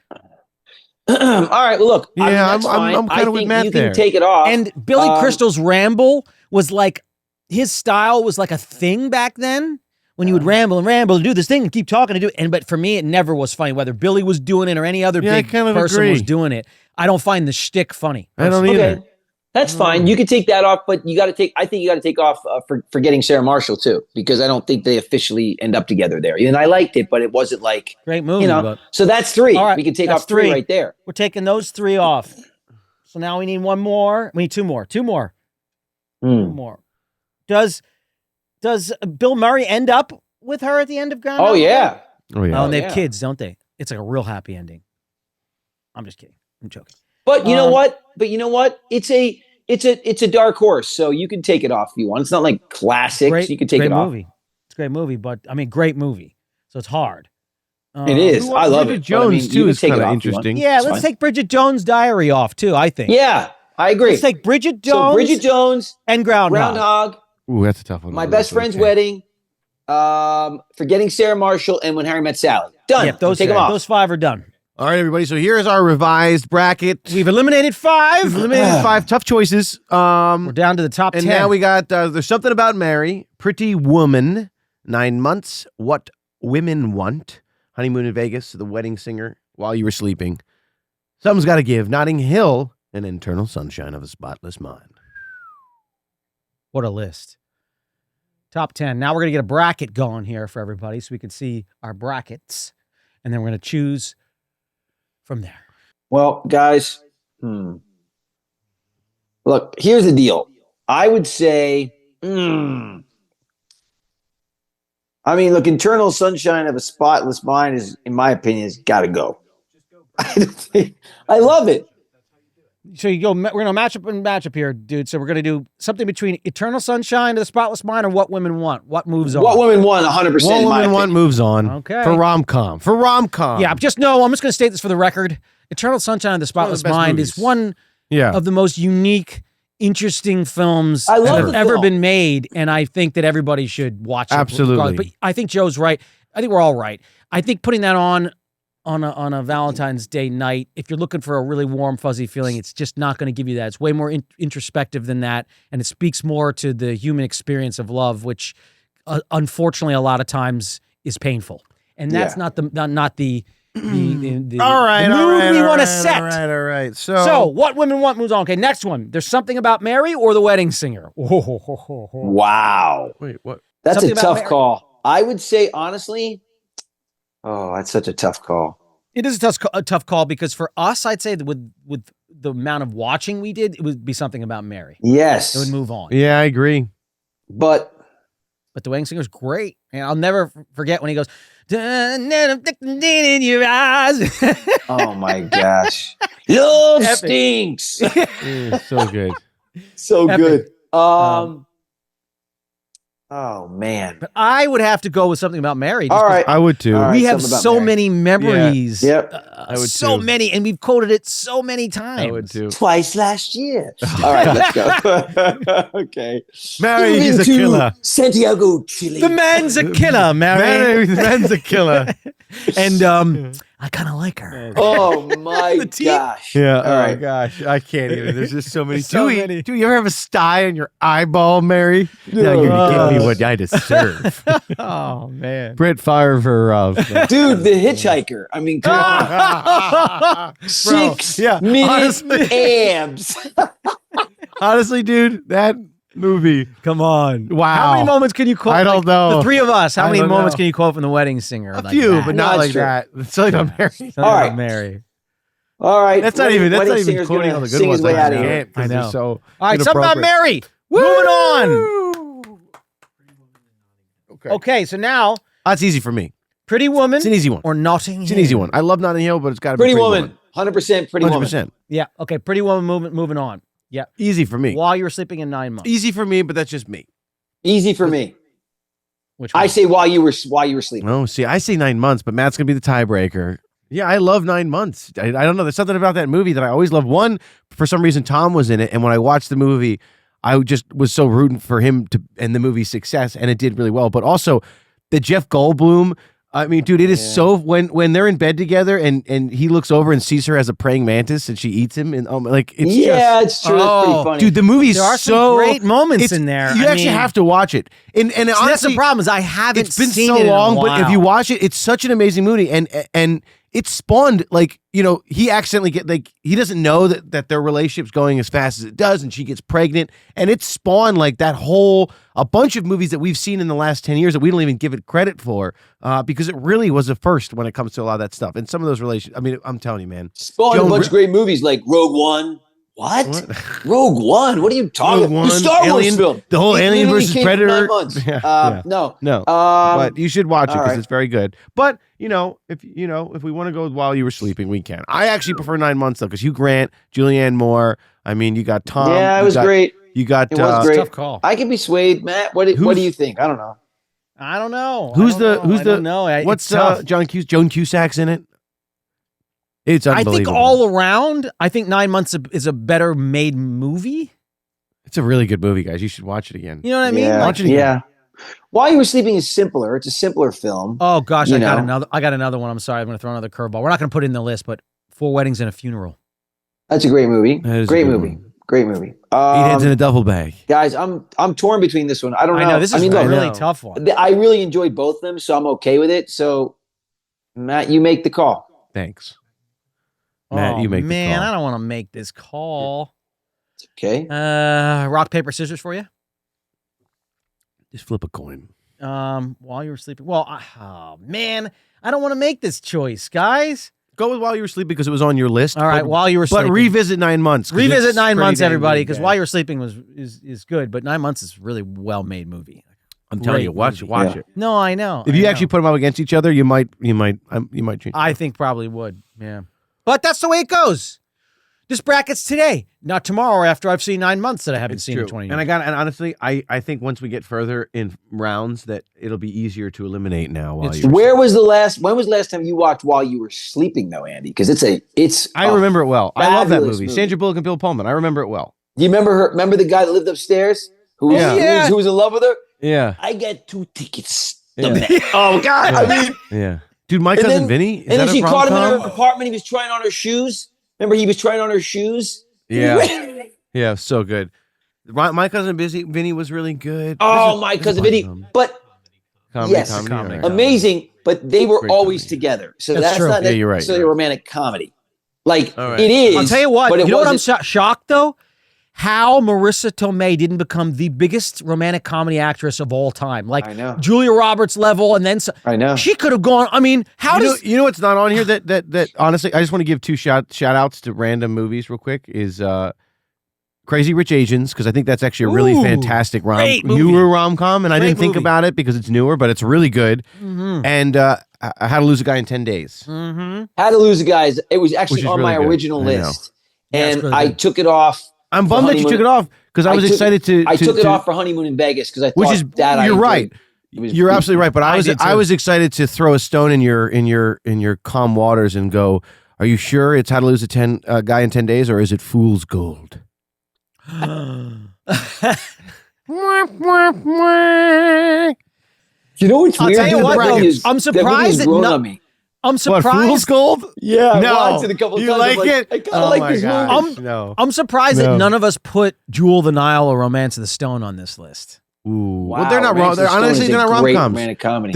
C: All right, well, look, I mean,
B: Yeah,
C: that's
B: I'm
C: fine.
B: kinda
C: I
B: with
C: think
B: Matt
C: you
B: there.
C: can take it off.
A: and Billy
C: Um,
A: Crystal's ramble was like, his style was like a thing back then. When you would ramble and do this thing and keep talking and do it. And but for me, it never was funny. Whether Billy was doing it or any other
B: Yeah, I
A: big
B: kind of
A: person
B: agree.
A: was doing it, I don't find the shtick funny.
B: I don't
C: Okay,
B: either.
C: that's fine. You can take that off, but you got to take. I think you got to take off for forgetting Sarah Marshall too, because I don't think they officially end up together there. And I liked it, but it wasn't like
A: Great movie, but
C: So that's 3.
A: All right,
C: We can take
A: that's
C: off 3
A: 3.
C: right there.
A: we're taking those 3 off. So now we need one more. We need 2 more. 2 more. 2 more. Does Bill Murray end up with her at the end of Groundhog
C: Oh
A: Day?
C: yeah.
B: Oh, yeah.
A: Oh, and they have
C: yeah.
A: kids, don't they? It's like a real happy ending. I'm just kidding. I'm joking.
C: But you know what? It's a dark horse, so you can take it off if you want. It's not like classics.
A: Great,
C: You can take
A: great
C: it off.
A: movie. It's a great movie, but I mean, great movie. So it's hard.
C: It is. I love
B: Bridget
C: it. But, I mean,
B: Jones,
C: you
B: too,
C: can
B: is
C: take
B: kind
C: it
B: of
C: off if you want.
B: interesting.
A: Yeah,
C: It's
A: let's
C: fine.
A: take Bridget Jones' Diary off too. I think.
C: Yeah, I agree.
A: Let's take Bridget
C: So
A: Jones.
C: Bridget Jones,
A: and Groundhog.
C: Groundhog,
B: Ooh, that's a tough one.
C: My Best Friend's Wedding, Forgetting Sarah Marshall, and When Harry Met Sally. Done.
A: Yeah, those
C: take them off.
A: those 5 are done.
B: All right, everybody. So here's our revised bracket.
A: We've eliminated 5.
B: We've eliminated 5 tough choices.
A: We're down to the top
B: And
A: 10.
B: now we got There's Something About Mary, Pretty Woman, 9 Months, What Women Want, Honeymoon in Vegas, The Wedding Singer, While You Were Sleeping, Something's Got to Give, Notting Hill, and Internal Sunshine of a Spotless Mind.
A: What a list. Top 10. Now we're going to get a bracket going here for everybody so we can see our brackets. And then we're going to choose from there.
C: Well, guys, look, here's the deal. I would say, I mean, look, Internal Sunshine of a Spotless Mind is, in my opinion, has got to go. I love it.
A: So we're going to match up here, dude. So we're going to do something between Eternal Sunshine of the Spotless Mind or What Women Want. What moves on?
C: What Women Want, 100%.
B: What
C: in my
B: Women Want
C: opinion.
B: moves on.
A: Okay.
B: For rom-com. For rom-com.
A: Yeah, I'm just going to state this for the record. Eternal Sunshine of the Spotless
B: best
A: Mind
B: movies.
A: is one
B: Yeah.
A: of the most unique, interesting films
C: I
A: that
C: love
A: have
C: the
A: ever
C: film.
A: been made, and I think that everybody should watch it.
B: Absolutely.
A: But I think Joe's right. I think we're all right. I think putting that on on a Valentine's Day night, if you're looking for a really warm, fuzzy feeling, it's just not going to give you that. It's way more introspective than that, and it speaks more to the human experience of love, which unfortunately a lot of times is painful. And that's not the
B: All right,
A: mood we want to set.
B: All right.
A: So what women want moves on. Okay, next one. There's something about Mary or The Wedding Singer.
C: Wow.
B: Wait, what?
C: That's
A: Something
C: a
A: about
C: tough
A: Mary.
C: call. I would say, honestly, that's such a tough call.
A: It is a tough call because for us, I'd say that with the amount of watching we did, it would be something about Mary.
C: Yes.
A: It would move on.
B: Yeah, I agree.
C: But
A: The Wedding Singer's great. And I'll never forget when he goes, in your eyes.
C: oh my gosh. Love
A: Epic.
C: stinks.
B: So good.
C: So
A: Epic.
C: good.
A: Um,
C: Oh man.
A: But I would have to go with something about Mary.
C: All right.
B: I would too.
C: All right.
A: We have
C: something about
A: so
C: Mary.
A: many memories.
C: Yep.
B: I would
A: so
B: too.
A: many. And we've quoted it so many times.
B: I would too.
C: Twice last year. All right, let's go. Okay.
B: Mary
C: Moving
B: is a
C: to
B: killer.
C: Santiago, Chile.
A: The man's a killer, Mary.
B: Man's a killer.
A: And I kind of like her.
C: Oh my
A: The teeth.
C: gosh.
B: Yeah.
C: All
B: Oh my
C: right.
B: gosh. I can't even. There's just so many.
A: So
B: do,
A: many.
B: do you ever have a sty on your eyeball, Mary?
C: No.
B: Now you're give me what I deserve.
A: Oh, man.
B: Brett Favre.
C: Dude, the hitchhiker. I mean, come on. 6
B: yeah,
C: minute
B: honestly.
C: abs.
B: Honestly, dude, that movie.
A: Come on.
B: Wow.
A: How many moments can you quote?
B: I don't know.
A: The three of us, how
B: I
A: many
B: don't
A: moments
B: know.
A: can you quote from The Wedding Singer?
B: A
A: like
B: few,
A: that?
B: but
C: No,
B: not
C: that's
B: like
C: true.
B: that. It's like on Mary.
A: Something
C: All
A: about
C: right.
A: Mary.
C: All right.
B: That's not even. That's
C: Wedding
B: not even
C: singer's
B: quoting
C: gonna
B: all the good
C: sing
B: ones.
C: his way out of
B: I
C: here.
B: can't, 'cause
A: I
B: they're
A: know.
B: so
A: All right, something about
B: inappropriate.
A: Mary. Moving on.
B: Woo! Okay.
A: Okay, so now,
B: That's easy for me.
A: Pretty Woman
B: It's an easy one.
A: or Notting
B: It's an easy one. I love Notting Hill, but it's got to be
C: Pretty woman. 100% pretty woman.
B: 100%.
A: Yeah, okay, Pretty Woman moving on. Yeah.
B: Easy for me.
A: While You Were Sleeping in 9 Months.
B: Easy for me, but that's just me.
C: Easy for me.
A: Which one?
C: I say while you were sleeping.
B: Oh, see, I say 9 months, but Matt's gonna be the tiebreaker. Yeah, I love 9 months. I don't know. There's something about that movie that I always loved. One, for some reason, Tom was in it, and when I watched the movie, I just was so rooting for him to and the movie's success, and it did really well. But also, the Jeff Goldblum. I mean, dude, it is so when they're in bed together and he looks over and sees her as a praying mantis and she eats him and like it's
C: it's true. It's
A: Oh,
C: pretty funny.
B: dude, the movie's
A: There are
B: so
A: some great moments
B: it's-
A: in there.
B: You
A: I
B: actually
A: mean,
B: have to watch it. And
A: see, that's
B: honestly,
A: the problem is I haven't
B: it's been
A: seen
B: so
A: it in a
B: long, but if you
A: while.
B: watch it, it's such an amazing movie, and it spawned like he accidentally he doesn't know that their relationship's going as fast as it does, and she gets pregnant, and it spawned like that whole a bunch of movies that we've seen in the last 10 years that we don't even give it credit for, because it really was a first when it comes to a lot of that stuff, and some of those relations. I mean, I'm telling you, man,
C: Spawned a
B: Joan
C: bunch
B: Gr-
C: of great movies like Rogue One. What? Rogue One? What are you talking
B: Rogue
C: about?
B: One,
C: The Star Wars
B: Alien-
C: film.
B: the whole
C: It
B: Alien
C: literally
B: versus
C: came in
B: Predator.
C: 9 months.
B: Yeah.
C: No.
B: but you should watch it
C: all
B: because
C: right.
B: it's very good. But if we want to go while you were sleeping, we can. I actually prefer 9 months though, because Hugh Grant, Julianne Moore. I mean, you got Tom.
C: Yeah, it was great.
B: You got
C: It was great.
A: Tough call.
C: I can be swayed, Matt. What do you think? I don't know.
A: I don't know.
B: Who's
A: I
B: the
A: don't know. I don't know.
B: what's
A: It's tough.
B: Joan Cusack's in it? It's
A: I
B: unbelievable.
A: think all around, I think 9 months is a better made movie.
B: It's a really good movie, guys. You should watch it again.
A: You know what I mean?
C: Yeah.
A: Like,
B: Watch it again.
C: Yeah. While You Were Sleeping is simpler. It's a simpler film.
A: oh gosh,
C: You
A: I got
C: know.
A: another one. I'm sorry, I'm going to throw another curveball. We're not going to put it in the list, but 4 Weddings and a Funeral.
C: That's a great movie.
B: That is a
C: Great
B: good
C: movie.
B: one.
C: Great movie.
B: 8 heads in a duffel bag.
C: Guys, I'm torn between this one. I don't know.
A: I know this is
C: mean,
A: a
C: look,
A: really
B: know.
A: tough one.
C: I really enjoyed both of them, so I'm okay with it. So, Matt, you make the call.
B: Thanks. Matt,
A: Oh,
B: you make the
A: man,
B: call.
A: I don't want to make this call.
C: Okay.
A: Rock paper scissors for you.
B: Just flip a coin.
A: While You Were Sleeping. Well, oh man, I don't want to make this choice, guys.
B: Go with While You Were Sleeping because it was on your list.
A: All right,
B: but,
A: While You Were
B: but
A: Sleeping.
B: revisit 9 months. 'cause
A: Revisit
B: it's
A: 9
B: pretty
A: months,
B: dang
A: everybody,
B: good,
A: because
B: guys.
A: While You Were Sleeping is good, but 9 months is really well made movie.
B: I'm telling you,
A: Great
B: watch
A: movie.
B: watch
C: Yeah.
B: it.
A: No, I know.
B: If
A: I
B: you
A: know.
B: actually put them up against each other, you might change.
A: I think probably would. Yeah, but that's the way it goes. This bracket's today, not tomorrow. After I've seen 9 months that I haven't seen in 20 years.
B: And honestly, I think once we get further in rounds, that it'll be easier to eliminate now. While
A: It's
B: you're
C: When was the last time you watched While You Were Sleeping, though, Andy? Because it's.
B: I remember it well. I love that
C: fabulous
B: movie.
C: movie.
B: Sandra Bullock and Bill Pullman. I remember it well.
C: Do you remember her? Remember the guy that lived upstairs who was,
B: Yeah.
C: who was in love with her?
B: Yeah,
C: I got 2 tickets.
B: Yeah.
C: Oh God! I mean,
B: yeah. Dude, My
C: And
B: Cousin
C: then-
B: Vinny? Is
C: And then
B: that
C: she
B: a
C: caught him in
B: rom-com?
C: her apartment. He was trying on her shoes. Remember, he was trying on her shoes.
B: Yeah. Yeah, so good. My Cousin Vinny was really good.
C: Oh, My Cousin Vinny. But
B: Comedy,
C: yes,
B: comedy.
A: comedy.
B: all right.
C: amazing. But they were
B: Great
C: always
B: comedy.
C: together. So
A: That's
C: that's
A: true.
C: not
B: Yeah, you're right,
C: necessarily
B: you're
C: a
B: right.
C: romantic comedy. Like
B: All right.
C: it is.
A: I'll tell you what.
C: But it
A: You know what I'm
C: wasn't-
A: shocked though? How Marissa Tomei didn't become the biggest romantic comedy actress of all time, like
C: I know.
A: Julia Roberts level, and then
C: I know.
A: she could have gone. I mean, how does
B: You know what's not on here that honestly, I just want to give two shout outs to random movies real quick is Crazy Rich Asians, because I think that's actually a really
A: Ooh,
B: fantastic
A: great movie.
B: newer rom-com, and I
A: Great
B: didn't think
A: movie.
B: about it because it's newer, but it's really good. And How to Lose a Guy in 10 Days.
C: How to Lose a Guy. It was actually
B: Which is
C: on
B: really
C: my
B: good.
C: original
B: I know.
C: list,
A: Yeah, it's
C: and
A: really
C: I
A: good.
C: took it off.
B: I'm
C: for
B: bummed that you
C: honeymoon-
B: took it off because I was excited to.
C: I took it
B: to-
C: off for honeymoon in Vegas because I thought
B: which is
C: that
B: you're
C: I
B: right.
C: enjoyed. It was-
B: You're absolutely right. But
A: I
B: I
A: did too.
B: was excited to throw a stone in your calm waters and go. Are you sure it's How to Lose a Guy in 10 Days or is it Fool's Gold?
C: You know what's
A: I'll
C: weird?
A: tell you
C: dude?
A: what,
C: That movie
A: though,
C: is-
A: I'm
C: that movie
A: surprised
C: has
A: that
C: grown
A: no-
C: on me.
A: I'm
B: What,
A: surprised.
B: Fool's Gold?
C: Yeah, I
B: No.
C: watched it a couple
B: You
C: times.
B: like
C: I'm
B: it?
C: I kind
B: Oh
C: of like
B: my
C: this
B: gosh,
C: movie.
B: no.
A: I'm surprised that
B: No.
A: none of us put Jewel the Nile or Romance of the Stone on this list.
B: Ooh.
C: Wow,
B: well, they're not wrong.
C: Romance
B: They're
C: of the Stone
B: honestly
C: is
B: they're
C: a
B: not
C: great
B: rom-coms.
C: romantic comedy.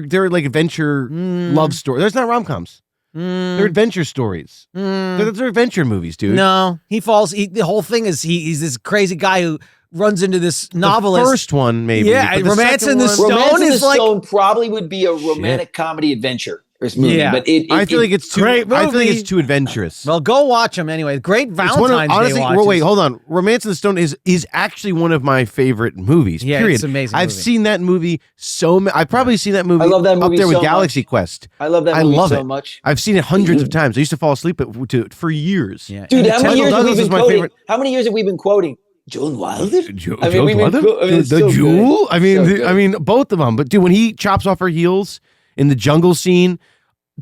B: They're like adventure love story. There's not rom-coms. They're adventure stories. They're adventure movies, dude.
A: No, he falls. The whole thing is he's this crazy guy who runs into this
B: The
A: novelist.
B: first one, maybe.
A: Yeah,
B: but the
A: Romance
B: second
A: in the
B: one-
A: Stone
C: Romance of the
A: is like-
C: Stone probably would be a romantic comedy adventure movie,
A: Yeah.
C: but
B: I feel like it's too.
A: Great
B: I feel like
A: movie.
B: it's too adventurous.
A: Well, go watch them anyway. Great
B: It's
A: Valentine's
B: one of, honestly,
A: Day watches.
B: wait, hold on. Romance of the Stone is actually one of my favorite movies.
A: Yeah,
B: period.
A: it's an amazing
B: I've
A: movie.
B: seen that movie I've probably seen that movie.
C: I love that
B: up
C: movie
B: there with
C: so
B: Galaxy
C: much.
B: Quest.
C: I love that
B: I
C: movie
B: love
C: so
B: it.
C: much.
B: I've seen it hundreds of times. I used to fall asleep to it for years.
A: Yeah.
C: Dude,
A: And
C: how many
B: Michael
C: years have we
B: Douglas is
C: been
B: my
C: quoting?
B: favorite.
C: How many years have we been quoting? Joan Wilder?
B: Joe
C: we've been
B: Wilder?
C: it's
B: the
C: so
B: Jewel?
C: good.
B: I mean,
C: So good.
B: I mean, both of them. But dude, when he chops off her heels in the jungle scene,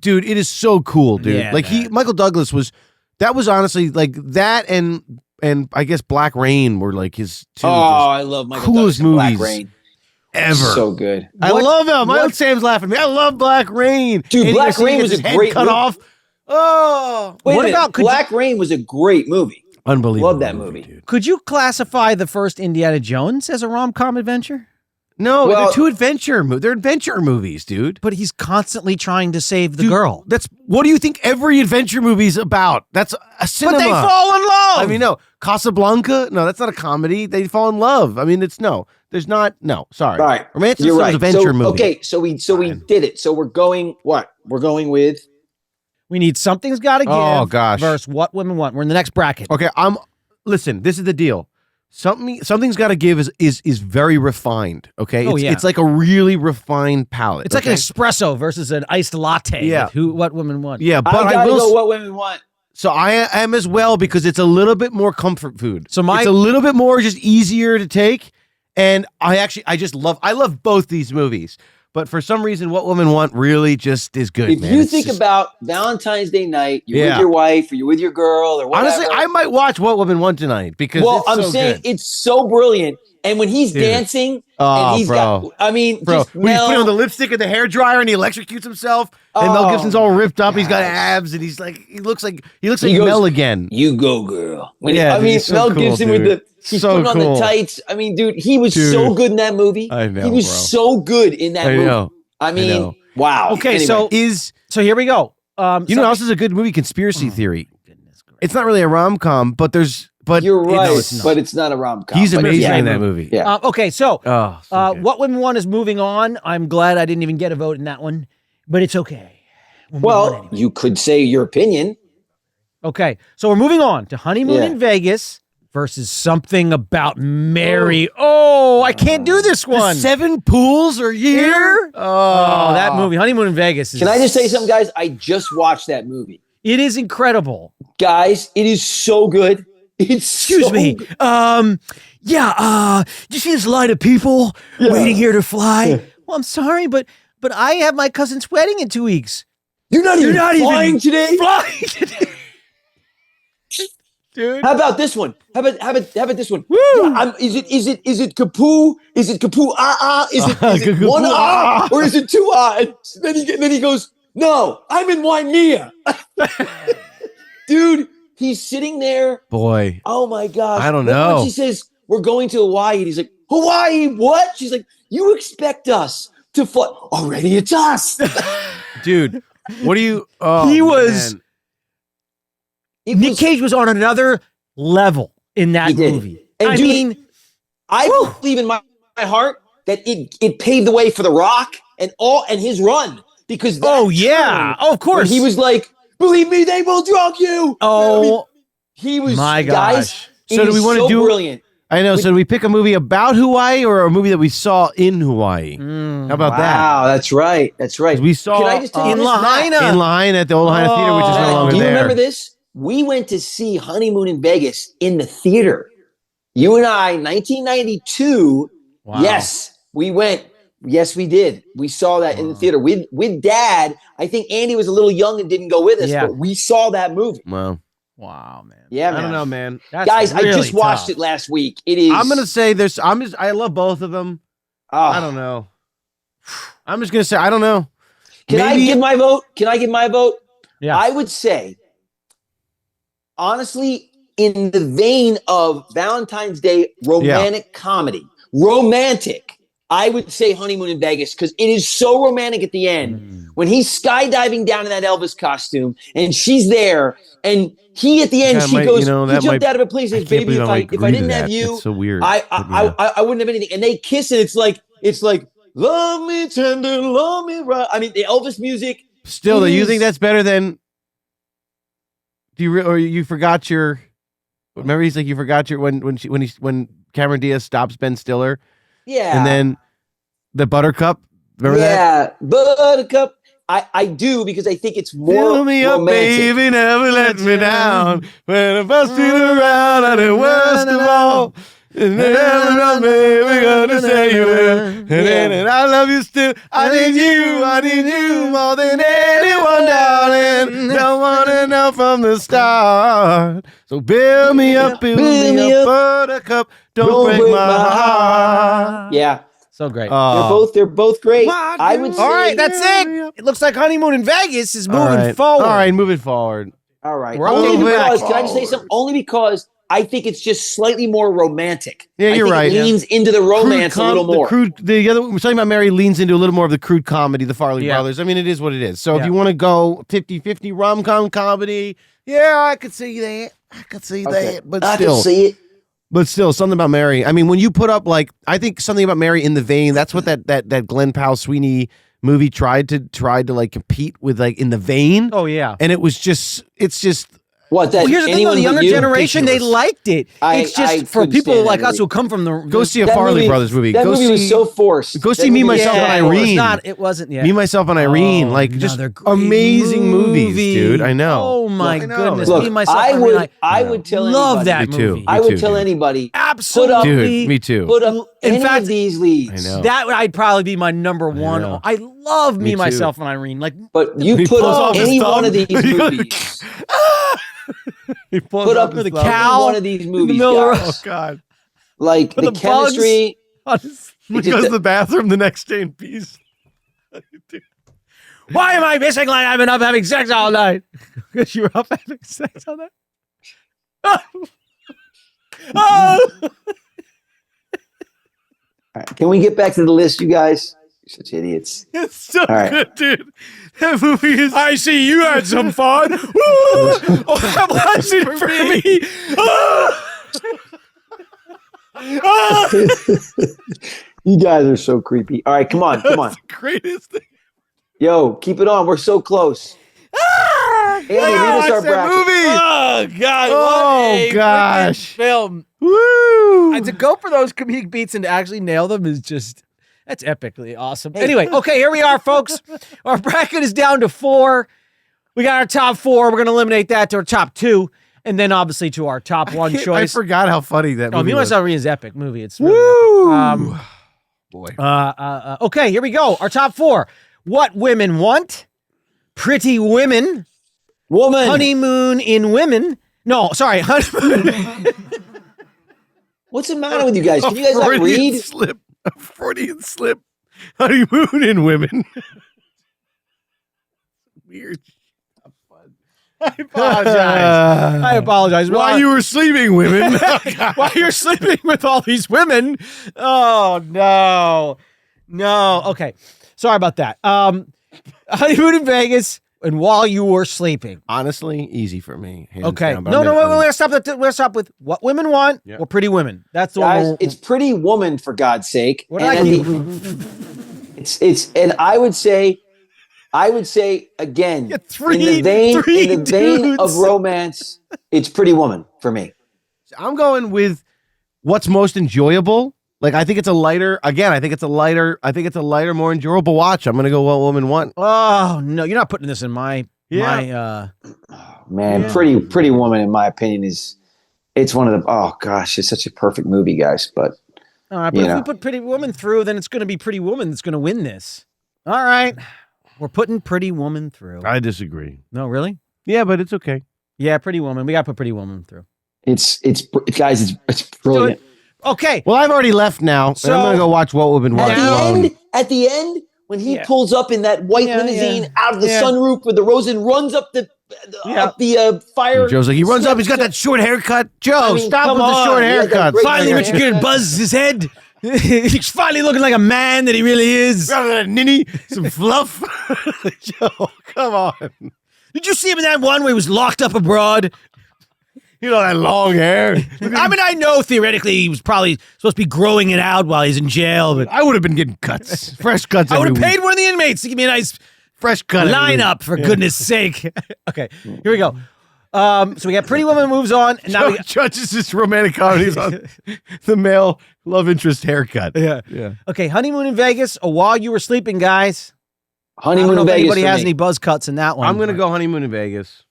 B: dude, it is so cool, dude.
A: Yeah,
B: like
A: man.
B: Michael Douglas was honestly like that, and I guess Black Rain were like his two
C: Oh,
B: just
C: I love Michael
B: coolest
C: Douglas and Black
B: movies
C: Rain.
B: ever.
C: So good.
B: I love him. My
A: what-
B: old Sam's laughing at me. I love Black Rain.
C: Dude,
B: And
C: Black
B: he
C: Rain
B: gets
C: was
B: his
C: a
B: head
C: great
B: cut
C: movie.
B: off. Oh,
C: Wait
A: What
C: a minute.
A: about- could you-
C: Black Rain was a great movie.
B: unbelievable!
C: Love that movie.
B: dude.
A: Could you classify the first Indiana Jones as a rom-com adventure?
B: No,
C: Well-
B: they're they're adventure movies, dude.
A: But he's constantly trying to save the
B: Dude,
A: girl.
B: That's what do you think every adventure movie's about? That's a cinema.
A: But they fall in love.
B: I mean, no. Casablanca? No, that's not a comedy. They fall in love. I mean, it's no. There's not. No, sorry.
C: All right.
B: Romance is
C: You're
B: an
C: right.
B: adventure
C: So,
B: movie.
C: okay, so we did it. So we're going what? We're going with
A: we need Something's Got to Give.
B: Oh, gosh.
A: Versus What Women Want. We're in the next bracket.
B: Okay, listen, this is the deal. Something's got to give is very refined, okay?
A: Oh,
B: It's,
A: yeah.
B: it's like a really refined palette.
A: It's like an
B: okay?
A: espresso versus an iced latte.
B: Yeah.
A: with What Women Want.
B: Yeah, but
C: I
B: I
C: gotta
B: will
C: go what women want.
B: So I am as well because it's a little bit more comfort food.
A: So
B: it's a little bit more just easier to take, and I love both these movies. But for some reason, What Women Want really just is good.
C: If
B: man.
C: you
B: It's
C: think
B: just-
C: about Valentine's Day night, you're
B: Yeah.
C: with your wife or you're with your girl or whatever.
B: honestly, I might watch What Women Want tonight because
C: well,
B: it's
C: I'm
B: so
C: saying
B: good.
C: it's so brilliant. And when he's
B: Dude.
C: dancing
B: Oh,
C: and he's
B: bro.
C: got, I mean,
B: Bro,
C: just
B: when he's
C: Mel,
B: putting on the lipstick and the hair dryer and he electrocutes himself, and Mel
C: Oh,
B: Gibson's all ripped up, he's got
C: gosh.
B: abs, and he looks like
C: He goes,
B: Mel again.
C: you go, girl. When
B: Yeah,
C: I
B: dude,
C: mean,
B: he's so
C: Mel
B: cool,
C: Gibson
B: dude.
C: with he's
B: So
C: putting on
B: cool.
C: the tights. I mean, dude, he was
B: Dude.
C: so good in that movie.
B: I know,
C: he was
B: bro.
C: so good in that
B: I
C: movie.
B: know.
C: I mean,
B: know.
C: wow.
A: Okay,
C: Anyway.
A: so here we go.
B: You know what else is a good movie? Conspiracy Theory.
A: Goodness gracious.
B: It's not really a rom-com, but
C: you're right,
B: it's not.
C: but it's not a rom-com.
B: He's
C: But
B: amazing
C: yeah.
B: in that movie.
C: Yeah.
A: Okay, so
B: Oh, so good.
A: What Women Want is moving on. I'm glad I didn't even get a vote in that one, but it's okay. We'll move on
C: Well,
A: anyway.
C: you could say your opinion.
A: Okay, so we're moving on to Honeymoon
C: Yeah.
A: in Vegas versus Something About Mary. Oh, I can't do this one.
B: 7 pools a year?
A: Oh, that movie, Honeymoon in Vegas. Is,
C: Can I just say something, guys? I just watched that movie.
A: It is incredible.
C: Guys, it is so good. It's
A: Excuse
C: so
A: me.
C: good.
A: Do you see this line of people waiting here to fly? Well, I'm sorry, but I have my cousin's wedding in 2 weeks.
C: You're not even flying today?
A: Flying today. dude.
C: How about this one? How about this one?
A: Woo!
C: Yeah, is it kapoo? Is it kapoo? Is it one or is it two And then he goes, no, I'm in Waimea. Dude, he's sitting there.
B: Boy.
C: Oh my gosh.
B: I don't
C: Then
B: know.
C: when she says, we're going to Hawaii, and he's like, Hawaii, what? She's like, you expect us to fly. Already it's us.
B: Dude, what do you... Oh,
A: He was...
B: man.
A: Nick Cage was on another level in that movie.
C: And
A: I
C: dude,
A: mean,
C: I believe in my heart that it paved the way for The Rock and his run. Because
A: of course.
C: He was like, believe me, they will drug you.
A: Oh,
C: I mean, he was,
A: my
C: guys.
A: gosh.
B: So do we want to do...
C: Brilliant.
B: I know. So do we pick a movie about Hawaii or a movie that we saw in Hawaii? How about that?
C: Wow, that's right. That's right.
B: We saw
C: Can I just tell you
A: in
C: this, Matt?
A: Lahaina.
B: in Lahaina at the old Lahaina Theater, which is no longer
C: Do you
B: there.
C: remember this? We went to see Honeymoon in Vegas in the theater. You and I, 1992.
A: Wow.
C: Yes, we went. Yes, we did. We saw that in the theater with Dad. I think Andy was a little young and didn't go with us, but we saw that movie.
B: Wow,
A: man.
C: Yeah, man.
B: I don't know, man.
A: That's
C: Guys, I
A: really
C: just watched
A: tough.
C: it last week. It is.
B: I'm gonna say there's. I love both of them. I don't know. I'm just gonna say I don't know.
C: Can I give my vote? Can I give my vote?
A: Yeah.
C: I would say, honestly, in the vein of Valentine's Day romantic comedy, I would say Honeymoon in Vegas because it is so romantic at the end when he's skydiving down in that Elvis costume and she's there and he at the end she goes, he jumped out of a plane and says, baby, if I didn't have you,
B: it's so weird.
C: I wouldn't have anything. And they kiss and it's like love me tender, love me right. I mean, the Elvis music.
B: Still, do you think that's better than? Or you forgot your? Remember, he's like, you forgot your when Cameron Diaz stops Ben Stiller.
C: Yeah.
B: And then the Buttercup. Remember that?
C: Yeah, Buttercup. I do because I think it's more
B: Fill me up,
C: romantic.
B: baby, never let me down. When I busted around, I did worst of all. And never baby, gonna say you will. And I love you still. I need you more than anyone, darling. Don't wanna know from the start. So build me up, Buttercup. Don't break my heart.
C: Yeah.
A: So great.
C: They're both great. I would say.
A: All right, that's it. It looks like Honeymoon in Vegas is moving forward.
B: All right, moving forward.
C: All right.
A: We're
C: Only
A: moving
C: because,
A: back
C: can I just say something? Only because I think it's just slightly more romantic.
B: Yeah, you're right.
C: It leans into the romance a little more.
B: The other we're talking about Mary leans into a little more of the crude comedy, the Farley brothers. I mean, it is what it is. So if you want to go 50-50 rom-com comedy, I could see that. But
C: I
B: still,
C: can see it.
B: But still, something about Mary. I mean, when you put up I think something about Mary in the vein. That's what that Glenn Powell Sweeney movie tried to compete with in the vein.
A: Oh yeah,
B: and it's just.
C: What that?
A: Well, here's the thing: though, the younger generation, they liked it. It's just
C: I
A: for people like us
C: movie.
A: who come from the
B: Go see a Farley Brothers movie.
C: That
B: Go
C: movie was so forced.
B: Go see Me, Myself, and Irene.
A: It wasn't. Yeah.
B: Me, Myself, and Irene. Just amazing movies, dude. I know.
A: Oh my goodness.
C: Look,
A: Me, Myself,
C: I
A: and
C: would.
A: Irene.
C: I would tell
A: Love
C: anybody.
A: that
B: Me too.
A: movie.
C: I would
B: too,
C: tell
B: dude.
C: anybody.
A: Absolutely.
B: Dude, me too.
C: Put up
A: In
C: any
A: fact,
C: of these leads.
B: I know.
A: That I'd probably be my number one.
B: know.
A: I love
B: Me
A: Me,
B: too.
A: Myself, and Irene.
C: But you
B: He
C: put
B: pulls
C: up
B: off his
C: any
B: thumb.
C: one of these movies. Put up
A: the
C: any
A: cow
C: one of these
A: in the
C: movies,
A: middle of
C: guys.
B: Oh God!
C: Like the
A: the bugs.
C: chemistry.
B: When he goes to the bathroom the next day in peace.
A: Why am I missing like I've been up having sex all night? Because you were up having sex all night? Oh!
C: All right, can we get back to the list, you guys? You're such idiots.
B: It's so
C: right.
B: good, dude. That movie is.
A: I see you had some fun. Woo! Oh, that wasn't for me.
C: You guys are so creepy. All right, come on.
B: The greatest thing.
C: Yo, keep it on. We're so close. Andy, read us our bracket.
A: Oh God!
B: Oh,
A: what a
B: gosh.
A: wicked film.
B: Woo!
A: And to go for those comedic beats and to actually nail them is that's epically awesome. Anyway, okay, here we are, folks. Our bracket is down to 4. We got our top 4. We're gonna eliminate that to our top 2, and then obviously to our top 1
B: I
A: choice.
B: forgot how funny that
A: Oh,
B: movie
A: Me,
B: was.
A: Myself, Irene is epic movie. It's really
B: Woo!
A: epic.
B: Boy.
A: Okay, here we go. Our top 4. What Women Want, Pretty Women,
C: Woman.
A: Honeymoon in Women, No, sorry. Honeymoon.
C: What's the matter with you guys? Can you guys not read?
B: A Freudian slip. Honeymoon in women. Weird.
A: I apologize.
B: While you were sleeping, women.
A: While you're sleeping with all these women. Oh, no. No. Okay. Sorry about that. Honeymoon in Vegas and while you were sleeping.
B: Honestly, easy for me.
A: Okay.
B: Down,
A: No, let's stop with what women want or Pretty Women. That's the
C: Guys,
A: one.
C: it's Pretty Woman, for God's sake.
A: What
C: and and I would say again, in the vein of romance, it's Pretty Woman for me.
B: I'm going with what's most enjoyable. Like, I think it's a lighter, more enjoyable watch. I'm going to go What Women Want.
A: Oh, no, you're not putting this in my
C: Pretty Woman, in my opinion, it's one of the, oh gosh, it's such a perfect movie, guys. But,
A: all right, but if we put Pretty Woman through, then it's going to be Pretty Woman that's going to win this. All right. We're putting Pretty Woman through.
B: I disagree.
A: No, really?
B: Yeah, but it's okay.
A: Yeah, Pretty Woman. We got to put Pretty Woman through.
C: It's brilliant.
A: Okay.
B: Well, I've already left now, so I'm going to go watch What Women Want.
C: At the end, when he pulls up in that white limousine out of the sunroof with the rose and runs up the fire.
B: And Joe's like, he runs up, he's got that short haircut. Joe, stop with the short haircut.
A: Finally, Richard Gere buzzes his head. He's finally looking like a man that he really is.
B: Ninny, some fluff. Joe, come on.
A: Did you see him in that one where he was locked up abroad?
B: You know, that long hair.
A: I mean, I know theoretically he was probably supposed to be growing it out while he's in jail, but
B: I would have been getting cuts. Fresh cuts.
A: I would have paid one of the inmates to give me a nice
B: fresh cut
A: lineup, for goodness sake. Okay, here we go. So we got Pretty Woman moves on, and now we got
B: judges his romantic comedies on the male love interest haircut.
A: Yeah. Okay, Honeymoon in Vegas, or While You Were Sleeping, guys.
C: Honeymoon in Vegas.
A: Anybody has any buzz cuts in that one?
B: I'm gonna go Honeymoon in Vegas.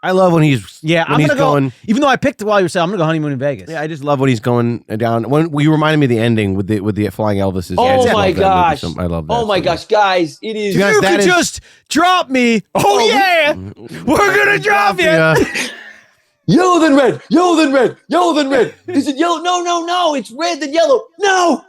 B: I love when he's
A: I'm gonna go. Even though I picked it while you were saying, I'm gonna go Honeymoon in Vegas.
B: Yeah, I just love when he's going down. When you reminded me of the ending with the flying Elvises.
C: Oh my gosh!
B: I love that.
C: Oh my gosh, guys! It is.
A: You could just drop me. Oh yeah, we're gonna drop you.
C: Yellow then red. Yellow then red. Yellow then red. Is it yellow? No. It's red then yellow. No.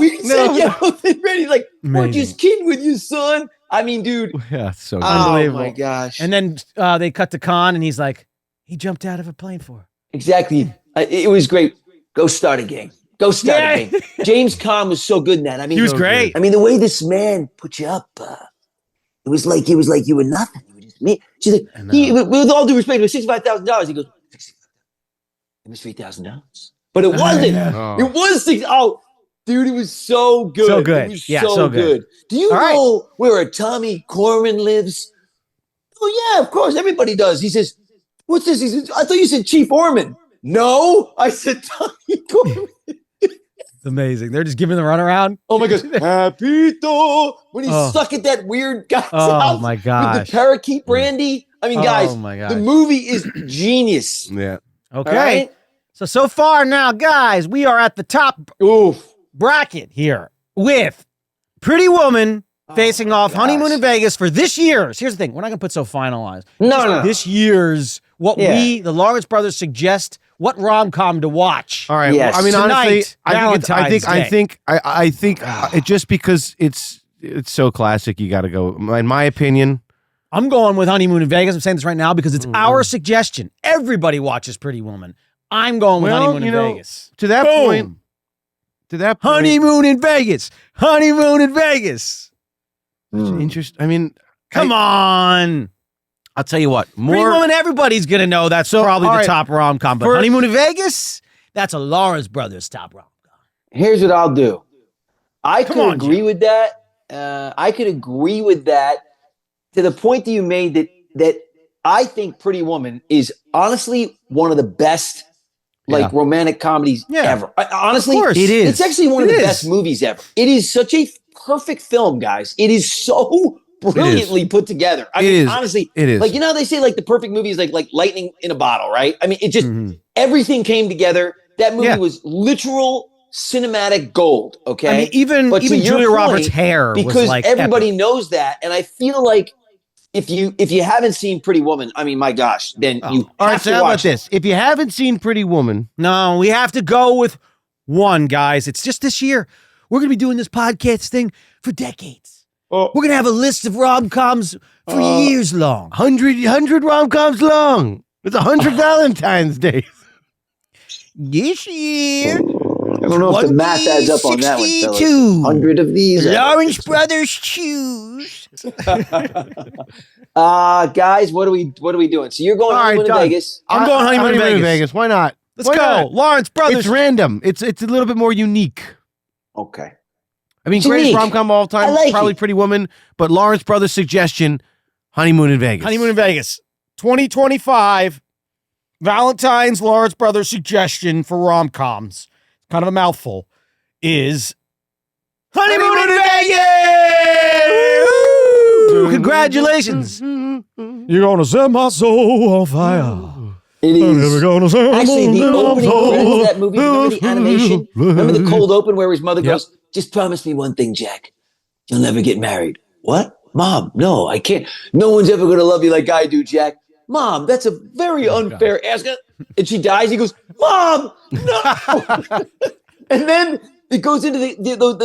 C: He said yellow then red. He's like, we're just kidding with you, son. I mean, dude.
B: Yeah, so
A: unbelievable.
C: Oh my gosh.
A: And then they cut to Khan, and he's like, he jumped out of a plane for her.
C: Exactly. It was great. Go start a game. A game. James Caan was so good in that. I mean,
A: he was great.
C: I mean, the way this man put you up, it was like you were nothing. You were just me. She's like, with all due respect, it was $65,000. He goes, it was $3,000. But it wasn't. It was $6,000. Oh. Dude, it was so good.
A: So good.
C: It was so good. Do you know where Tommy Corman lives? Oh, yeah, of course. Everybody does. He says, what's this? He says, I thought you said Chief Orman. No, I said Tommy Corman.
A: It's amazing. They're just giving the runaround.
C: Oh, my gosh. Happito. When he's stuck at that weird guy's house.
A: Oh, my gosh.
C: With the parakeet brandy. I mean, guys, the movie is genius.
B: Yeah.
A: Okay. Right? So far now, guys, we are at the top bracket here with Pretty Woman facing off Honeymoon in Vegas for this year's. Here's the thing. We're not going to put so finalized.
C: No.
A: This year's, we, the Lawrence brothers, suggest what rom-com to watch.
B: All right.
C: Yes.
B: Well, I mean,
A: tonight,
B: honestly, I think it just because it's so classic, you got to go. In my opinion,
A: I'm going with Honeymoon in Vegas. I'm saying this right now because it's our suggestion. Everybody watches Pretty Woman. I'm going with Honeymoon in Vegas.
B: To that point,
A: Honeymoon in Vegas. Honeymoon in Vegas.
B: Interesting. I mean,
A: come on.
B: I'll tell you what.
A: Pretty Woman, everybody's going to know that's probably the top rom-com. But Honeymoon in Vegas, that's a Lawrence Brothers top rom-com.
C: Here's what I'll do. I could agree with that. I could agree with that to the point that you made that I think Pretty Woman is honestly one of the best romantic comedies ever. Honestly,
A: it is.
C: It's actually one of the best movies ever. It is such a perfect film, guys. It is so brilliantly put together. I mean, honestly,
B: it is.
C: Like, you know, they say like the perfect movie is like lightning in a bottle, right? I mean, it just everything came together. That movie was literal cinematic gold. Okay,
A: I mean, even Julia Roberts' hair
C: because
A: was like
C: everybody
A: epic.
C: knows that, and I feel like if you haven't seen Pretty Woman, I mean, my gosh, then you
B: All right,
C: have
B: so
C: to
B: how about
C: watch it.
B: this? If you haven't seen Pretty Woman,
A: No, we have to go with one, guys. It's just this year. We're going to be doing this podcast thing for decades. We're going to have a list of rom-coms for years long.
B: 100 rom-coms long. It's 100 Valentine's Days.
A: This year,
C: I don't know if the math adds up on that one, fellas.
A: 62.
C: 100 of these.
A: Lawrence Brothers choose.
C: Guys, what are we doing? So you're going
B: All right,
C: honeymoon in
B: done.
C: Vegas.
A: I'm going honeymoon in Vegas.
B: Why not?
A: Let's
B: Why
A: go.
B: not?
A: Lawrence Brothers.
B: It's random. It's a little bit more unique.
C: Okay.
B: I mean,
C: It's
B: greatest
C: unique.
B: rom-com of all time,
C: I like
B: probably
C: it.
B: Pretty Woman, but Lawrence Brothers' suggestion, honeymoon in Vegas.
A: Honeymoon in Vegas. 2025. Valentine's Lawrence Brothers suggestion for rom-coms. Kind of a mouthful. Is honeymoon in Vegas. Woo! Congratulations. You're gonna set my soul on fire.
C: It is.
A: Gonna set
C: Actually, the opening credits of that movie, remember the animation? Remember the cold open where his mother goes, just promise me one thing, Jack. You'll never get married. What? Mom, no, I can't. No one's ever going to love you like I do, Jack. Mom, that's a very unfair ask. And she dies. He goes, Mom, no. And then it goes into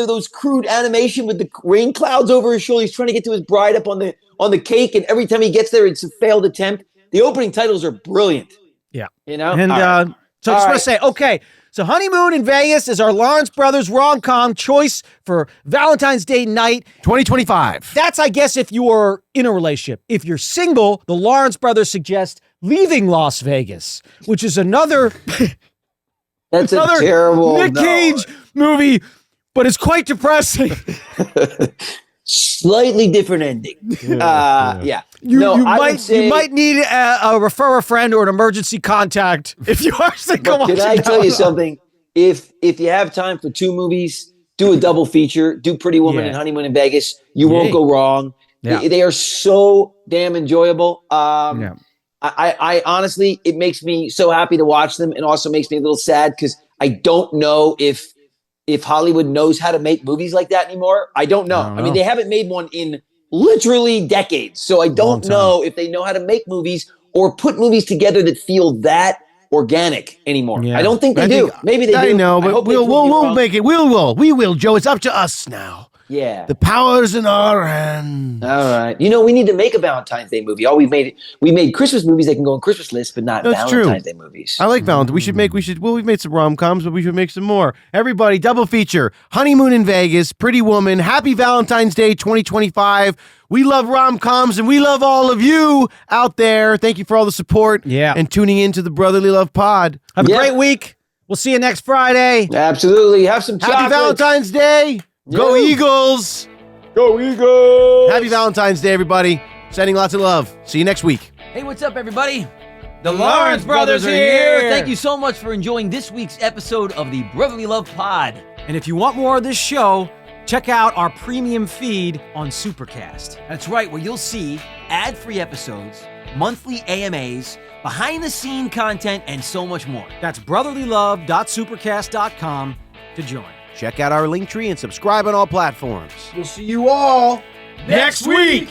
C: those crude animation with the rain clouds over his shoulder. He's trying to get to his bride up on the cake. And every time he gets there, it's a failed attempt. The opening titles are brilliant.
A: Yeah.
C: You know?
A: And
C: All right.
A: so I just want to say, okay, so Honeymoon in Vegas is our Lawrence Brothers rom-com choice for Valentine's Day night.
B: 2025.
A: That's, I guess, if you are in a relationship. If you're single, the Lawrence Brothers suggest Leaving Las Vegas, which is another
C: That's a terrible
A: Nick Cage movie, but it's quite depressing.
C: Slightly different ending. Yeah.
A: You
C: I would say,
A: you might need a refer a friend or an emergency contact if you are single.
C: but can I tell you something? If you have time for two movies, do a double feature. Do Pretty Woman
A: Yeah.
C: and Honeymoon in Vegas. You won't go wrong.
A: Yeah.
C: They are so damn enjoyable.
A: Yeah.
C: I honestly, it makes me so happy to watch them, and also makes me a little sad because I don't know if Hollywood knows how to make movies like that anymore. I don't know. I mean, they haven't made one in literally decades, so I don't know if they know how to make movies or put movies together that feel that organic anymore.
A: Yeah.
C: I don't think they do. Maybe they do.
B: I know, but
C: hope they
B: we'll
C: prove me wrong.
B: make it. We will, Joe. It's up to us now.
C: Yeah.
B: The power's in our hands.
C: All right. You know, we need to make a Valentine's Day movie. We made Christmas movies that can go on Christmas lists, but not
B: That's true.
C: Valentine's Day movies.
B: I like Valentine. We've made some rom-coms, but we should make some more. Everybody, double feature. Honeymoon in Vegas, Pretty Woman, Happy Valentine's Day 2025. We love rom-coms, and we love all of you out there. Thank you for all the support and tuning in to the Brotherly Love Pod.
A: Have a great week. We'll see you next Friday.
C: Absolutely. Have some chocolate.
B: Happy Valentine's Day. Go Eagles.
C: Go Eagles.
B: Happy Valentine's Day, everybody. Sending lots of love. See you next week.
D: Hey, what's up, everybody? The
A: Lawrence Brothers are here.
D: Thank you so much for enjoying this week's episode of the Brotherly Love Pod.
A: And if you want more of this show, check out our premium feed on Supercast.
D: That's right, where you'll see ad-free episodes, monthly AMAs, behind-the-scene content, and so much more.
A: That's brotherlylove.supercast.com to join.
B: Check out our link tree and subscribe on all platforms.
C: We'll see you all
A: Next week.